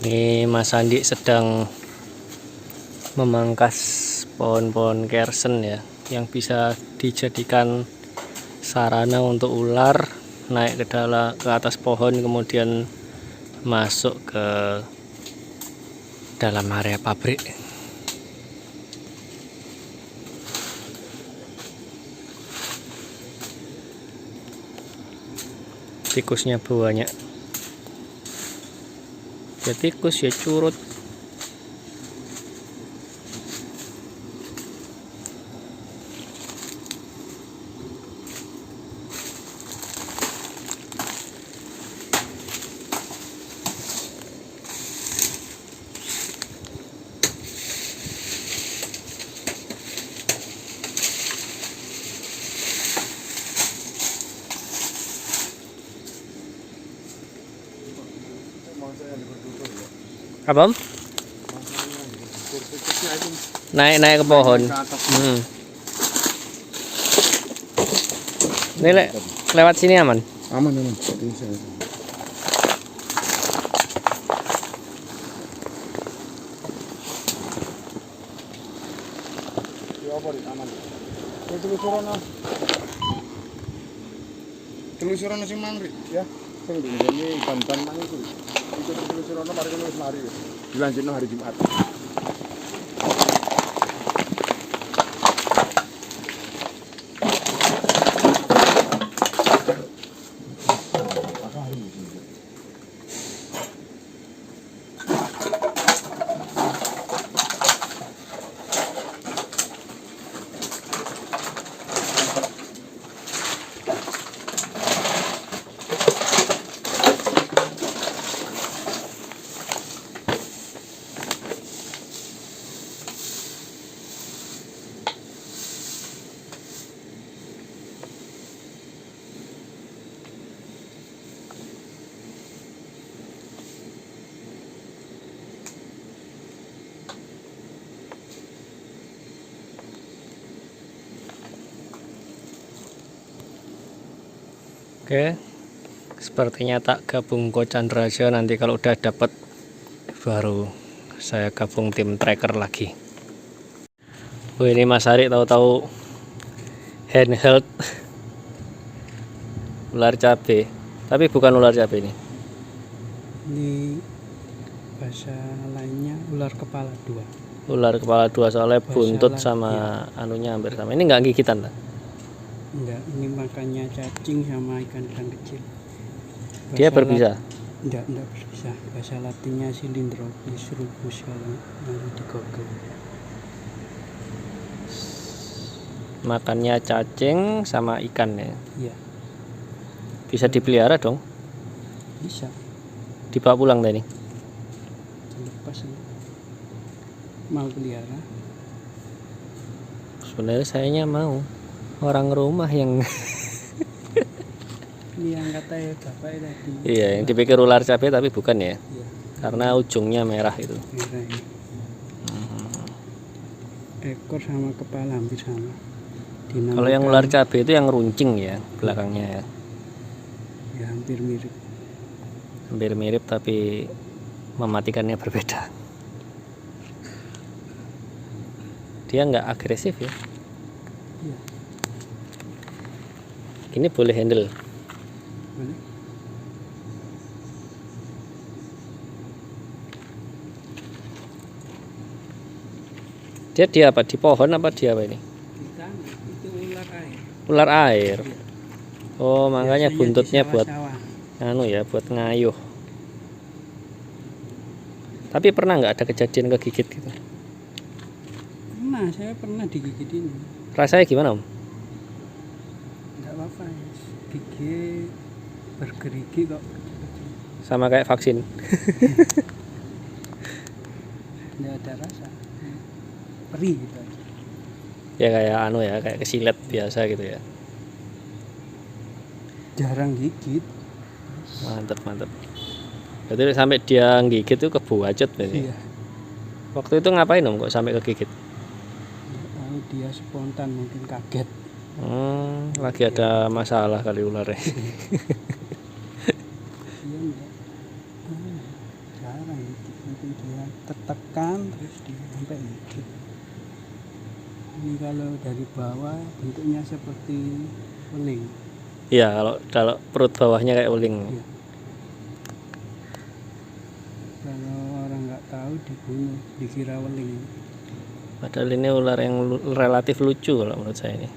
Ini Mas Andi sedang memangkas pohon-pohon kersen ya, yang bisa dijadikan sarana untuk ular naik ke atas pohon kemudian masuk ke dalam area pabrik. Tikusnya banyak. Ya tikus ya curut. Apa? Naik ke pohon. Ini lewat sini aman. Aman. Telusuran sing mangri ya. Sing ngene ban-ban mang iku. Itu telusuran mari kono wis mari. Dilanjutno hari Jumat. Oke, sepertinya tak gabung Ko Chandra aja, nanti kalau udah dapet baru saya gabung tim tracker lagi. Oh, ini Mas Ari tahu-tahu handheld ular cabe, tapi bukan ular cabe ini. Ini bahasa lainnya ular kepala dua. Ular kepala dua, soalnya Bahasa buntut lain, sama anunya hampir sama. Ini nggak gigitan tak? Enggak, ini makannya cacing sama ikan-ikan kecil. Dia Bahasa berbisa. Enggak berbisa. Bahasa latinnya Cylindrophis rubus kalau nanti di Google. Makannya cacing sama ikan ya. Iya, Bisa dipelihara dong. bisa. Dibawa pulang tadi. Lepas ini. Mau pelihara? Sebenarnya sayanya mau. Orang rumah yang Ini yang kata bapak tadi. iya, yang dipikir ular cabe tapi bukan ya. Iya, Karena ujungnya merah itu. merah ini. Ekor sama kepala hampir sama. Kalau yang ular cabe itu yang runcing ya belakangnya ya. ya hampir mirip. Hampir mirip tapi mematikannya berbeda. Dia nggak agresif ya. Iya. Ini boleh handle. Boleh? Dia apa? Di pohon apa dia apa ini? Di tanah itu ular air. Ular air. Oh, makanya Biasanya buntutnya di buat sawah-sawah. anu ya, buat ngayuh. Tapi pernah nggak ada kejadian kegigit gitu? Saya pernah digigit ini. Rasanya gimana, Om? Enggak apa-apa ya. Gigi bergerigi kok. Sama kayak vaksin. Enggak ada rasa. Perih gitu aja. Ya kayak anu ya, kayak kesilet biasa gitu ya. Jarang gigit. Mantep, mantep. Berarti sampai dia gigit itu kebuacut berarti. Iya. Waktu itu ngapain, Om, kok sampai kegigit? Lalu dia spontan mungkin kaget. Lagi ada masalah kali ularnya. Dia enggak. Jarang gigit. Mungkin dia tertekan terus dia sampai gigit. Ini kalau dari bawah bentuknya seperti weling. Iya, kalau perut bawahnya kayak uling. Iya. Kalau orang nggak tahu dibunuh, dikira weling. Padahal ini ular yang relatif lucu kalau menurut saya ini.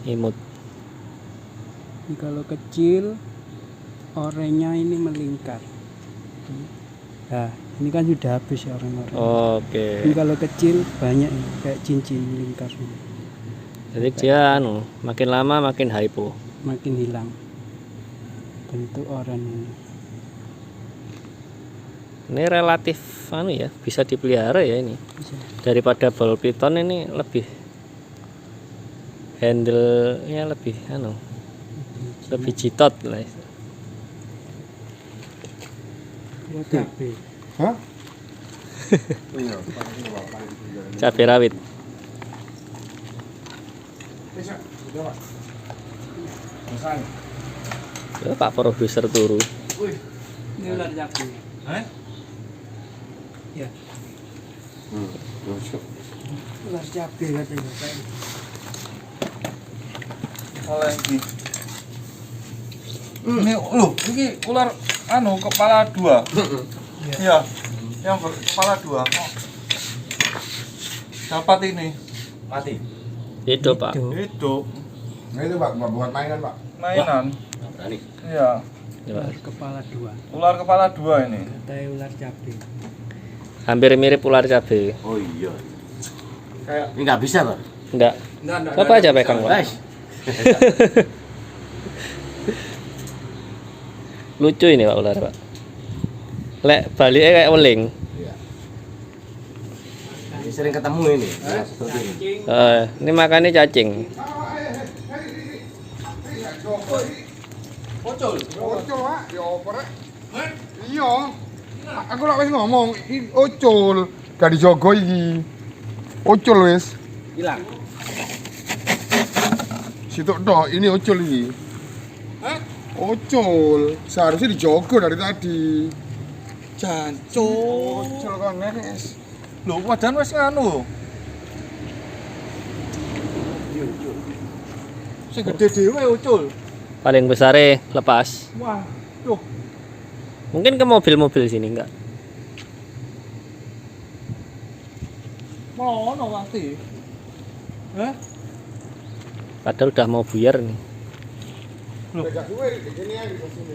Imut. Ini kalau kecil, orenya ini melingkar. Nah, ini kan sudah habis ya orang-orang. Oke. Ini kalau kecil banyak ini, kayak cincin melingkar semua. Jadi dia makin lama makin hypo. Makin hilang bentuk oren ini. Ini relatif ya, bisa dipelihara ya ini. Bisa. Daripada ball python ini lebih handle-nya lebih lebih jitot lah. Buat cabe. Hah? Iya, Cabai rawit. Pak produser turu. Ini ular cabe. Ya. Ular cabe katanya. Oleh iki. Ini loh, ini ular kepala dua. Iya. Yang berkepala dua. Oh. Dapat ini. Mati. Hidup, Pak. Hidup. Nah itu Pak, buat mainan Pak. Mainan. Berani. Iya. Coba. Ular kepala dua. Ular kepala dua ini. Katanya ular cabe. Hampir mirip ular cabai. Oh iya. Kayak Ini nggak bisa, Pak. Enggak. Coba aja pegang, Pak. Guys. Lucu ini Pak ular, Pak. Lek baliknya kayak weling. Iya. Ini sering ketemu ini. Ya, seperti ini. Ini makannya cacing. Ocol Pak, ya opo rek? Iya. Aku lak wis ngomong, iki ocol. Gak dijogo iki. Ocol wis. Hilang. Situ tok, ini ocol iki. Ucul, seharusnya dijogo dari tadi. Jancuk. Ucul kan Nes. Lho, wajan wis nganu. Sing gede dhewe ucul. Paling besare lepas. Wah, tuh. Mungkin ke mobil-mobil sini enggak? Mono pasti. Padahal udah mau buyar nih. Tegak gue di sini ya di sini.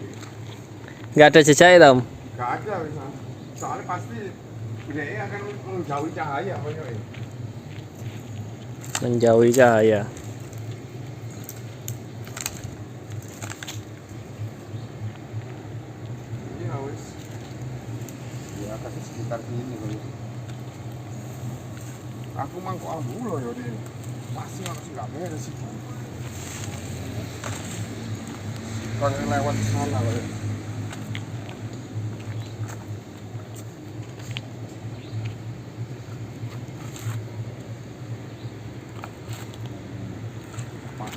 Nggak ada jejak ya, Om? Gak ada misal. Soalnya pasti dia akan menjauhi cahaya pokoknya. Menjauhi cahaya. Iya wis. Ya kasih sekitar sini kalau. Aku mangko ambulo ya dia. Pasti masih nggak beres sih. Kalau lewat sana kalau. Pas.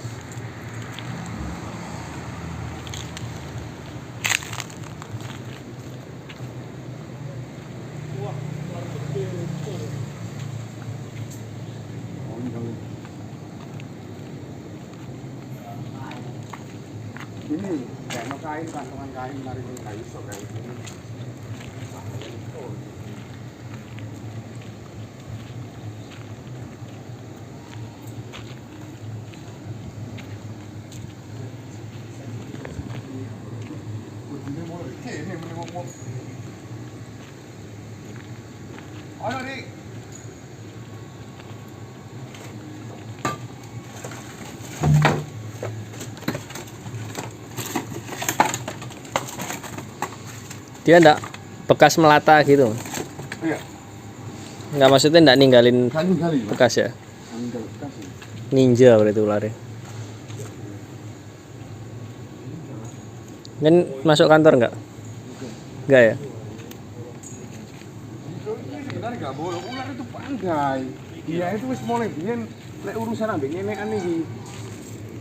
Ini kayak no kain, kantongan kain, narik kain iso kayak ini. Ini mau ini mau. Ono nih. Dia enggak bekas melata gitu. Iya, Enggak, maksudnya enggak ninggalin kali. bekas ya. Tinggal kasih. Ninja berarti ularnya. Kan masuk kantor enggak? Enggak ya? Ini sebenarnya nggak boleh, ular itu pandai. Dia itu wis mulai biyen lek urusan ambek ngenekan iki.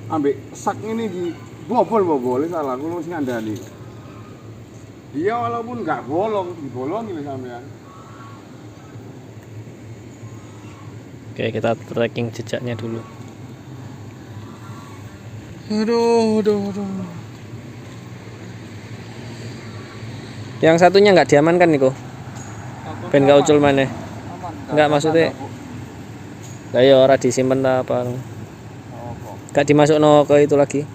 Ambek sak ngene iki bobol salah kulo wis ngandani. Dia walaupun nggak bolong, dibolongin sampean. Oke, kita tracking jejaknya dulu. Aduh. Yang satunya nggak diamankan nih kok. Ben gak ucul mana? Enggak, maksudnya lah ya ora disimpen ta apa. Gak dimasukno ke itu lagi.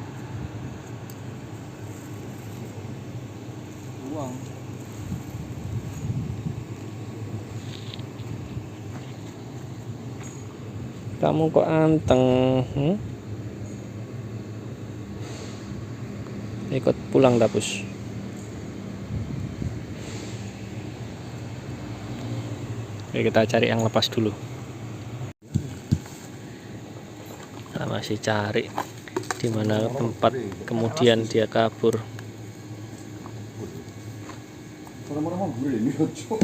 Uang. Kamu kok anteng? Ikut pulang dapus. Oke, kita cari yang lepas dulu. Kita masih cari di mana tempat kemudian dia kabur. Orang-orang mau gue ini cok.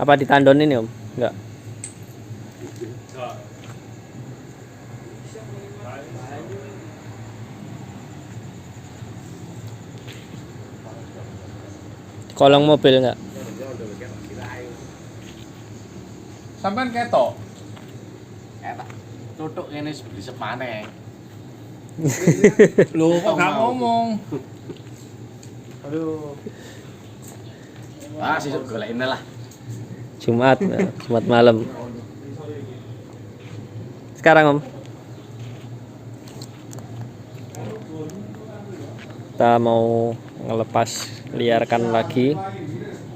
Apa ditandon ini, Om? Enggak. Kolong mobil enggak? Sampean ketok. Enak. Tutuk ngene blisep maneh. Loh, kok gak ngomong? Aduh. Ah, sesuk golekne lah. Jumat malam. Sekarang, Om. Kita mau ngelepas liarkan lagi,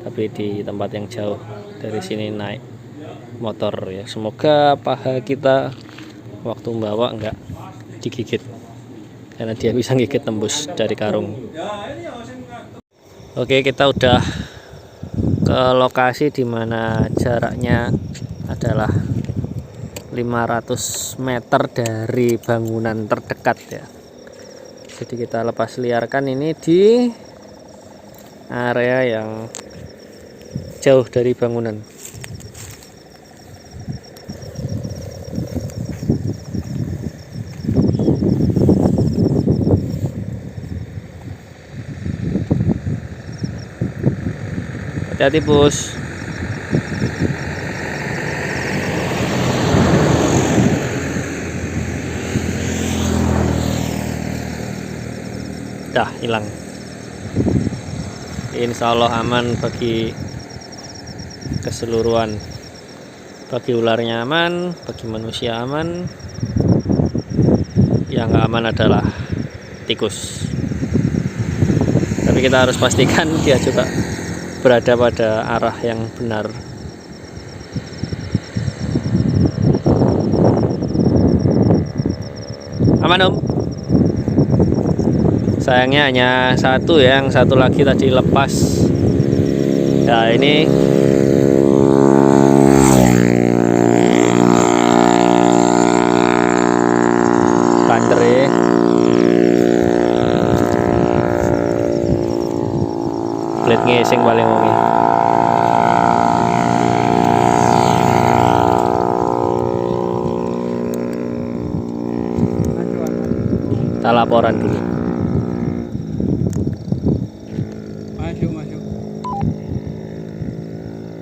tapi di tempat yang jauh dari sini naik motor ya. Semoga paha kita waktu membawa enggak digigit, karena dia bisa gigit tembus dari karung. Oke, kita udah ke lokasi dimana jaraknya adalah 500 meter dari bangunan terdekat ya. Jadi kita lepas liarkan ini di area yang jauh dari bangunan. Hati-hati bos. Dah hilang. Insya Allah aman bagi keseluruhan. Bagi ularnya aman, bagi manusia aman. Yang nggak aman adalah tikus. Tapi kita harus pastikan dia juga berada pada arah yang benar. Aman Om. Sayangnya hanya satu ya, yang satu lagi tadi lepas. Ya ini banter ya. Blet ngesing paling oke. Kita laporan dulu. Masuk.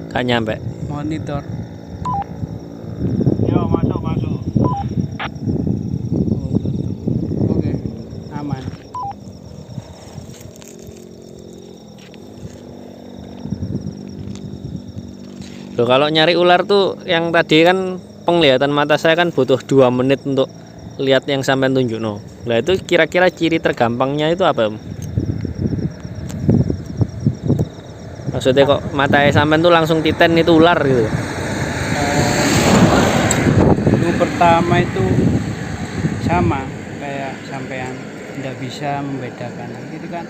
Gak nyampe. Monitor. Yo, masuk. Oke, aman. Loh, kalau nyari ular tuh yang tadi kan penglihatan mata saya kan butuh 2 menit untuk lihat yang sampai tunjuk no. Lah itu kira-kira ciri tergampangnya itu apa Om? Maksudnya kok matanya sampai tuh langsung titen itu ular gitu. Yang pertama itu sama kayak sampean, tidak bisa membedakan. Itu kan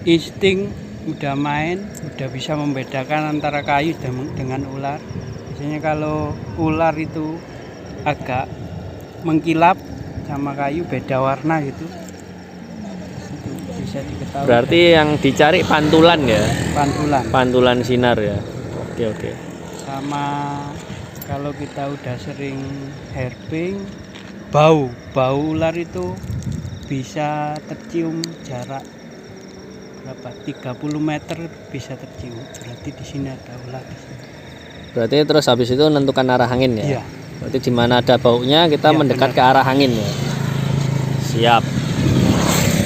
insting udah main, udah bisa membedakan antara kayu dengan ular. Biasanya kalau ular itu agak mengkilap sama kayu beda warna gitu. Itu bisa diketahui. Berarti yang dicari pantulan ya, pantulan. pantulan sinar ya. Oke. Sama kalau kita udah sering herping, bau ular itu bisa tercium jarak berapa? 30 meter bisa tercium. Berarti di sini ada ular di sini. Berarti terus habis itu menentukan arah angin ya. Iya. Berarti di mana ada baunya kita Iya, mendekat benar. ke arah angin ya. Siap.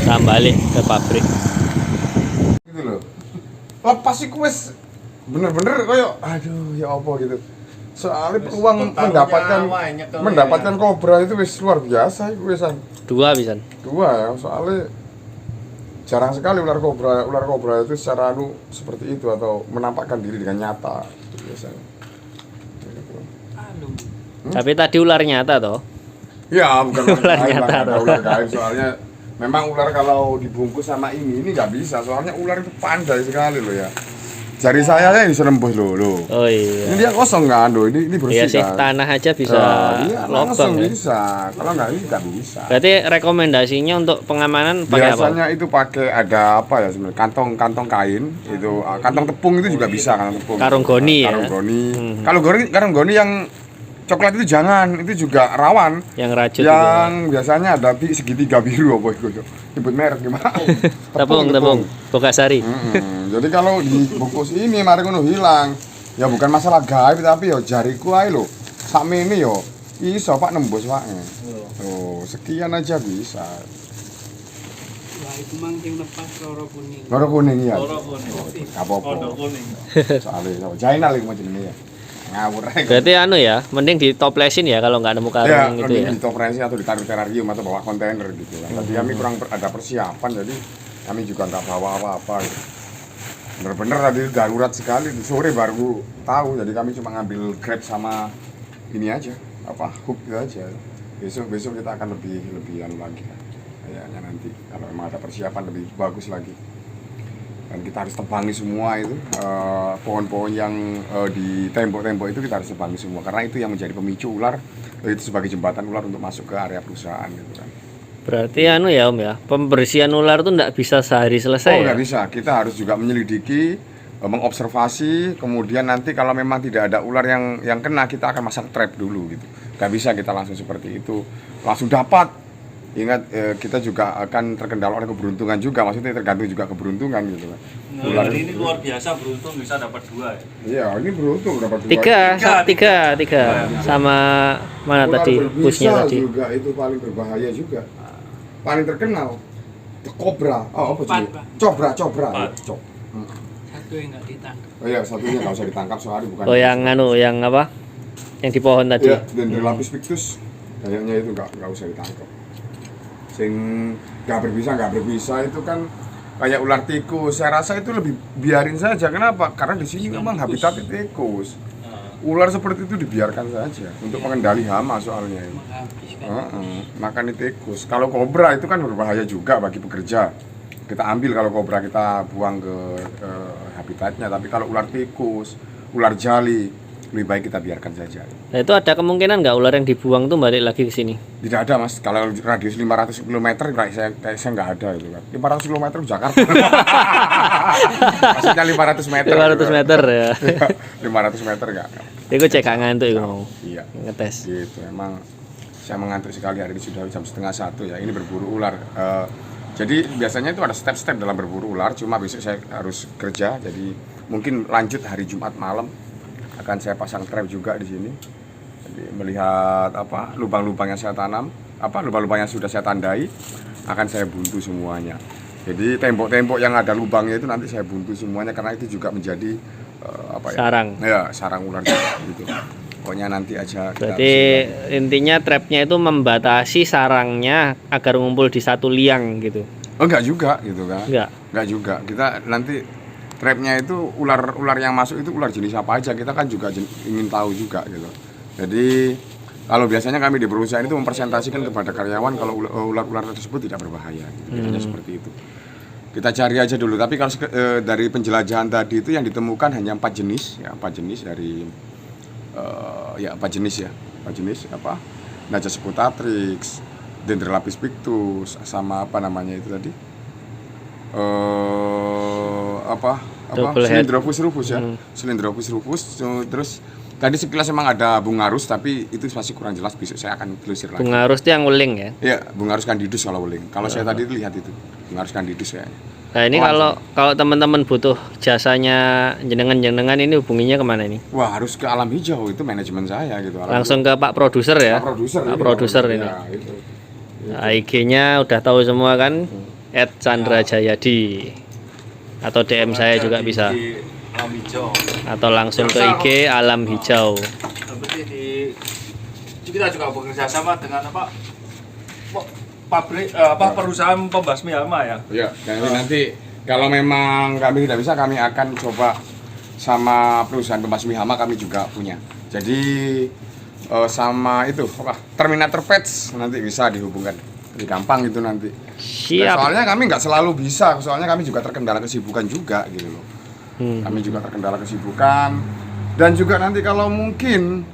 Kita balik ke pabrik. Gitu loh. Lepas sih wis bener-bener koyo aduh ya apa gitu. Soalnya peluang mendapatkan kobra itu wis luar biasa itu wisan. 2 bisa. 2 ya, soalnya jarang sekali ular kobra itu secara seperti itu atau menampakkan diri dengan nyata gitu biasanya. Gitu. Tapi tadi ular nyata toh. Ya, bukan Ular gaib, nyata ada toh. ular gaib soalnya memang ular kalau dibungkus sama ini nggak bisa, soalnya ular itu pandai sekali loh ya. Jari saya ya bisa nembus loh. Oh iya. Ini dia kosong kan, loh. Ini bersih Iya sih, kan. tanah aja bisa Iya, langsung lobang ya. bisa. Kalau nggak ini nggak bisa. Berarti rekomendasinya untuk pengamanan pakai apa? Biasanya itu pakai ada apa ya sebenarnya? Kantong kain itu, kantong tepung itu juga bisa kantong tepung. Karung goni ya? Karung goni. Hmm. Kalau karung goni yang coklat itu jangan, itu juga rawan. Yang rajut Yang biasanya ada segitiga biru apa itu? Nyebut merek gimana? tepung Bogasari. Jadi kalau dibungkus ini mari ngono hilang. Ya bukan masalah gaib tapi yo jariku ae lho. Sakmene yo iso Pak nembus wae. Oh, sekian aja bisa. Wah, itu mang sing lepas loro kuning. Loro kuning ya. Loro kuning. Apa-apa. Kodok kuning. Soalnya Jainal iki jenenge ya. Ngawur ae. Berarti ya, mending ditoplesin ya kalau nggak nemu Ya, karung gitu ya. di topresi atau ditaruh terarium atau bawa kontainer gitu kan. Tadi kami kurang ada persiapan jadi kami juga nggak bawa apa-apa gitu. Bener-bener tadi darurat sekali, sore baru tahu, jadi kami cuma ngambil grab sama ini aja, hook itu aja. Besok kita akan lebih lagi kayaknya nanti kalau memang ada persiapan lebih bagus lagi. Dan kita harus tebangi semua itu pohon-pohon yang di tembok-tembok itu kita harus tebangi semua karena itu yang menjadi pemicu ular, itu sebagai jembatan ular untuk masuk ke area perusahaan gitu kan. Berarti ya Om ya, pembersihan ular tuh nggak bisa sehari selesai ya? Nggak bisa, kita harus juga menyelidiki, mengobservasi, kemudian nanti kalau memang tidak ada ular yang kena, kita akan masang trap dulu gitu. Nggak bisa kita langsung seperti itu, langsung dapat Ingat kita juga akan terkendala oleh keberuntungan juga, maksudnya tergantung juga keberuntungan gitu kan. Ular ini luar biasa beruntung bisa dapat 2 ya. Iya, ini beruntung dapat 2. Tiga. Sama mana Ular tadi berbisa busnya tadi? juga itu paling berbahaya juga. Paling terkenal kobra. Oh, apa sih? Cobra. Ya, Satu yang nggak ditangkap. Oh iya, satunya nggak usah ditangkap soalnya bukan. Oh yang yang apa? Yang di pohon tadi. Iya, Dendrolapis pictus. Kayaknya itu nggak usah ditangkap. Sing nggak berbisa itu kan kayak ular tikus. Saya rasa itu lebih biarin saja. Kenapa? Karena di sini memang habitat tikus. Ular seperti itu dibiarkan saja untuk mengendali hama soalnya. Makan tikus. Kalau kobra itu kan berbahaya juga bagi pekerja. Kita ambil kalau kobra kita buang ke habitatnya. Tapi kalau ular tikus, ular jali, lebih baik kita biarkan saja. Nah itu ada kemungkinan nggak ular yang dibuang tuh balik lagi ke sini? Tidak ada mas, kalau radius 500 km kayak saya nggak ada itu kan. 500 km Jakarta. Maksudnya 500 meter. 500 meter ya. 500 meter nggak. Itu cek ngantuk itu mau Iya. ngetes. Gitu, emang saya mengantuk sekali hari ini sudah jam 12:30 ya. Ini berburu ular. Jadi biasanya itu ada step-step dalam berburu ular. Cuma besok saya harus kerja, jadi mungkin lanjut hari Jumat malam akan saya pasang trap juga di sini. Jadi melihat apa lubang-lubang yang saya tanam, lubang-lubang yang sudah saya tandai akan saya buntu semuanya. Jadi tembok-tembok yang ada lubangnya itu nanti saya buntu semuanya karena itu juga menjadi Sarang. Ya, sarang ular juga gitu. Pokoknya nanti aja kita Berarti intinya trapnya itu membatasi sarangnya agar ngumpul di satu liang gitu. Oh enggak juga gitu kan. Enggak Juga. Kita nanti trapnya itu ular yang masuk itu ular jenis apa aja, kita kan juga ingin tahu juga gitu. Jadi kalau biasanya kami di perusahaan itu mempresentasikan kepada karyawan kalau ular-ular tersebut tidak berbahaya gitu. Biasanya seperti itu. Kita cari aja dulu, tapi kalau dari penjelajahan tadi itu yang ditemukan hanya 4 jenis ya, 4 jenis dari 4 jenis ya. 4 jenis apa? Najah seputatrix, Dendrolapis pictus, sama apa namanya itu tadi? Cylindrophus rufus ya. Cylindrophus rufus. Terus tadi sekilas memang ada bungarus, tapi itu masih kurang jelas. Besok saya akan telusur lagi. Bungarus itu yang uling ya. Iya, bungarus candidus kalau uling. Kalau saya tadi lihat itu bungarus candidus ya. Nah ini kalau teman-teman butuh jasanya jenengan ini hubunginya kemana ini? Wah, harus ke Alam Hijau, itu manajemen saya gitu. Langsung ke Pak Produser ya. Pak Produser ini. Ya, itu. IG-nya udah tahu semua kan? @chandrajayadi atau DM saya juga bisa. Alam Hijau. Atau langsung ke IG Alam Hijau. Seperti kita juga bekerja sama dengan pabrik perusahaan pembasmi hama ya. Iya, nanti kalau memang kami tidak bisa, kami akan coba sama perusahaan pembasmi hama kami juga punya. Jadi sama itu Terminator Pets nanti bisa dihubungkan. Lebih gampang itu nanti. Siap. Soalnya kami nggak selalu bisa, soalnya kami juga terkendala kesibukan juga gitu loh. Kami juga terkendala kesibukan dan juga nanti kalau mungkin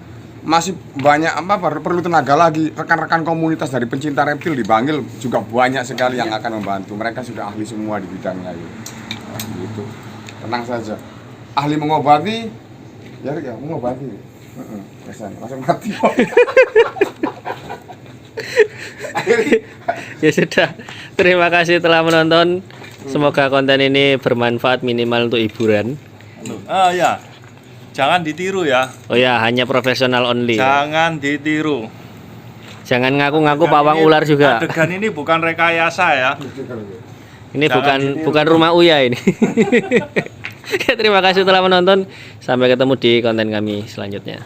masih banyak perlu tenaga lagi, rekan-rekan komunitas dari pencinta reptil di Bangil juga banyak sekali yang akan membantu. Mereka sudah ahli semua di bidangnya gitu. Tenang saja. Ahli mengobati, ya mengobati. Langsung mati. Ya sudah. Terima kasih telah menonton. Semoga konten ini bermanfaat minimal untuk hiburan. Ya. Jangan ditiru ya. Oh ya, hanya profesional only. Jangan ditiru. Jangan ngaku-ngaku pawang ular juga. Adegan ini bukan rekayasa ya. Ini bukan rumah Uya ini. Terima kasih telah menonton. Sampai ketemu di konten kami selanjutnya.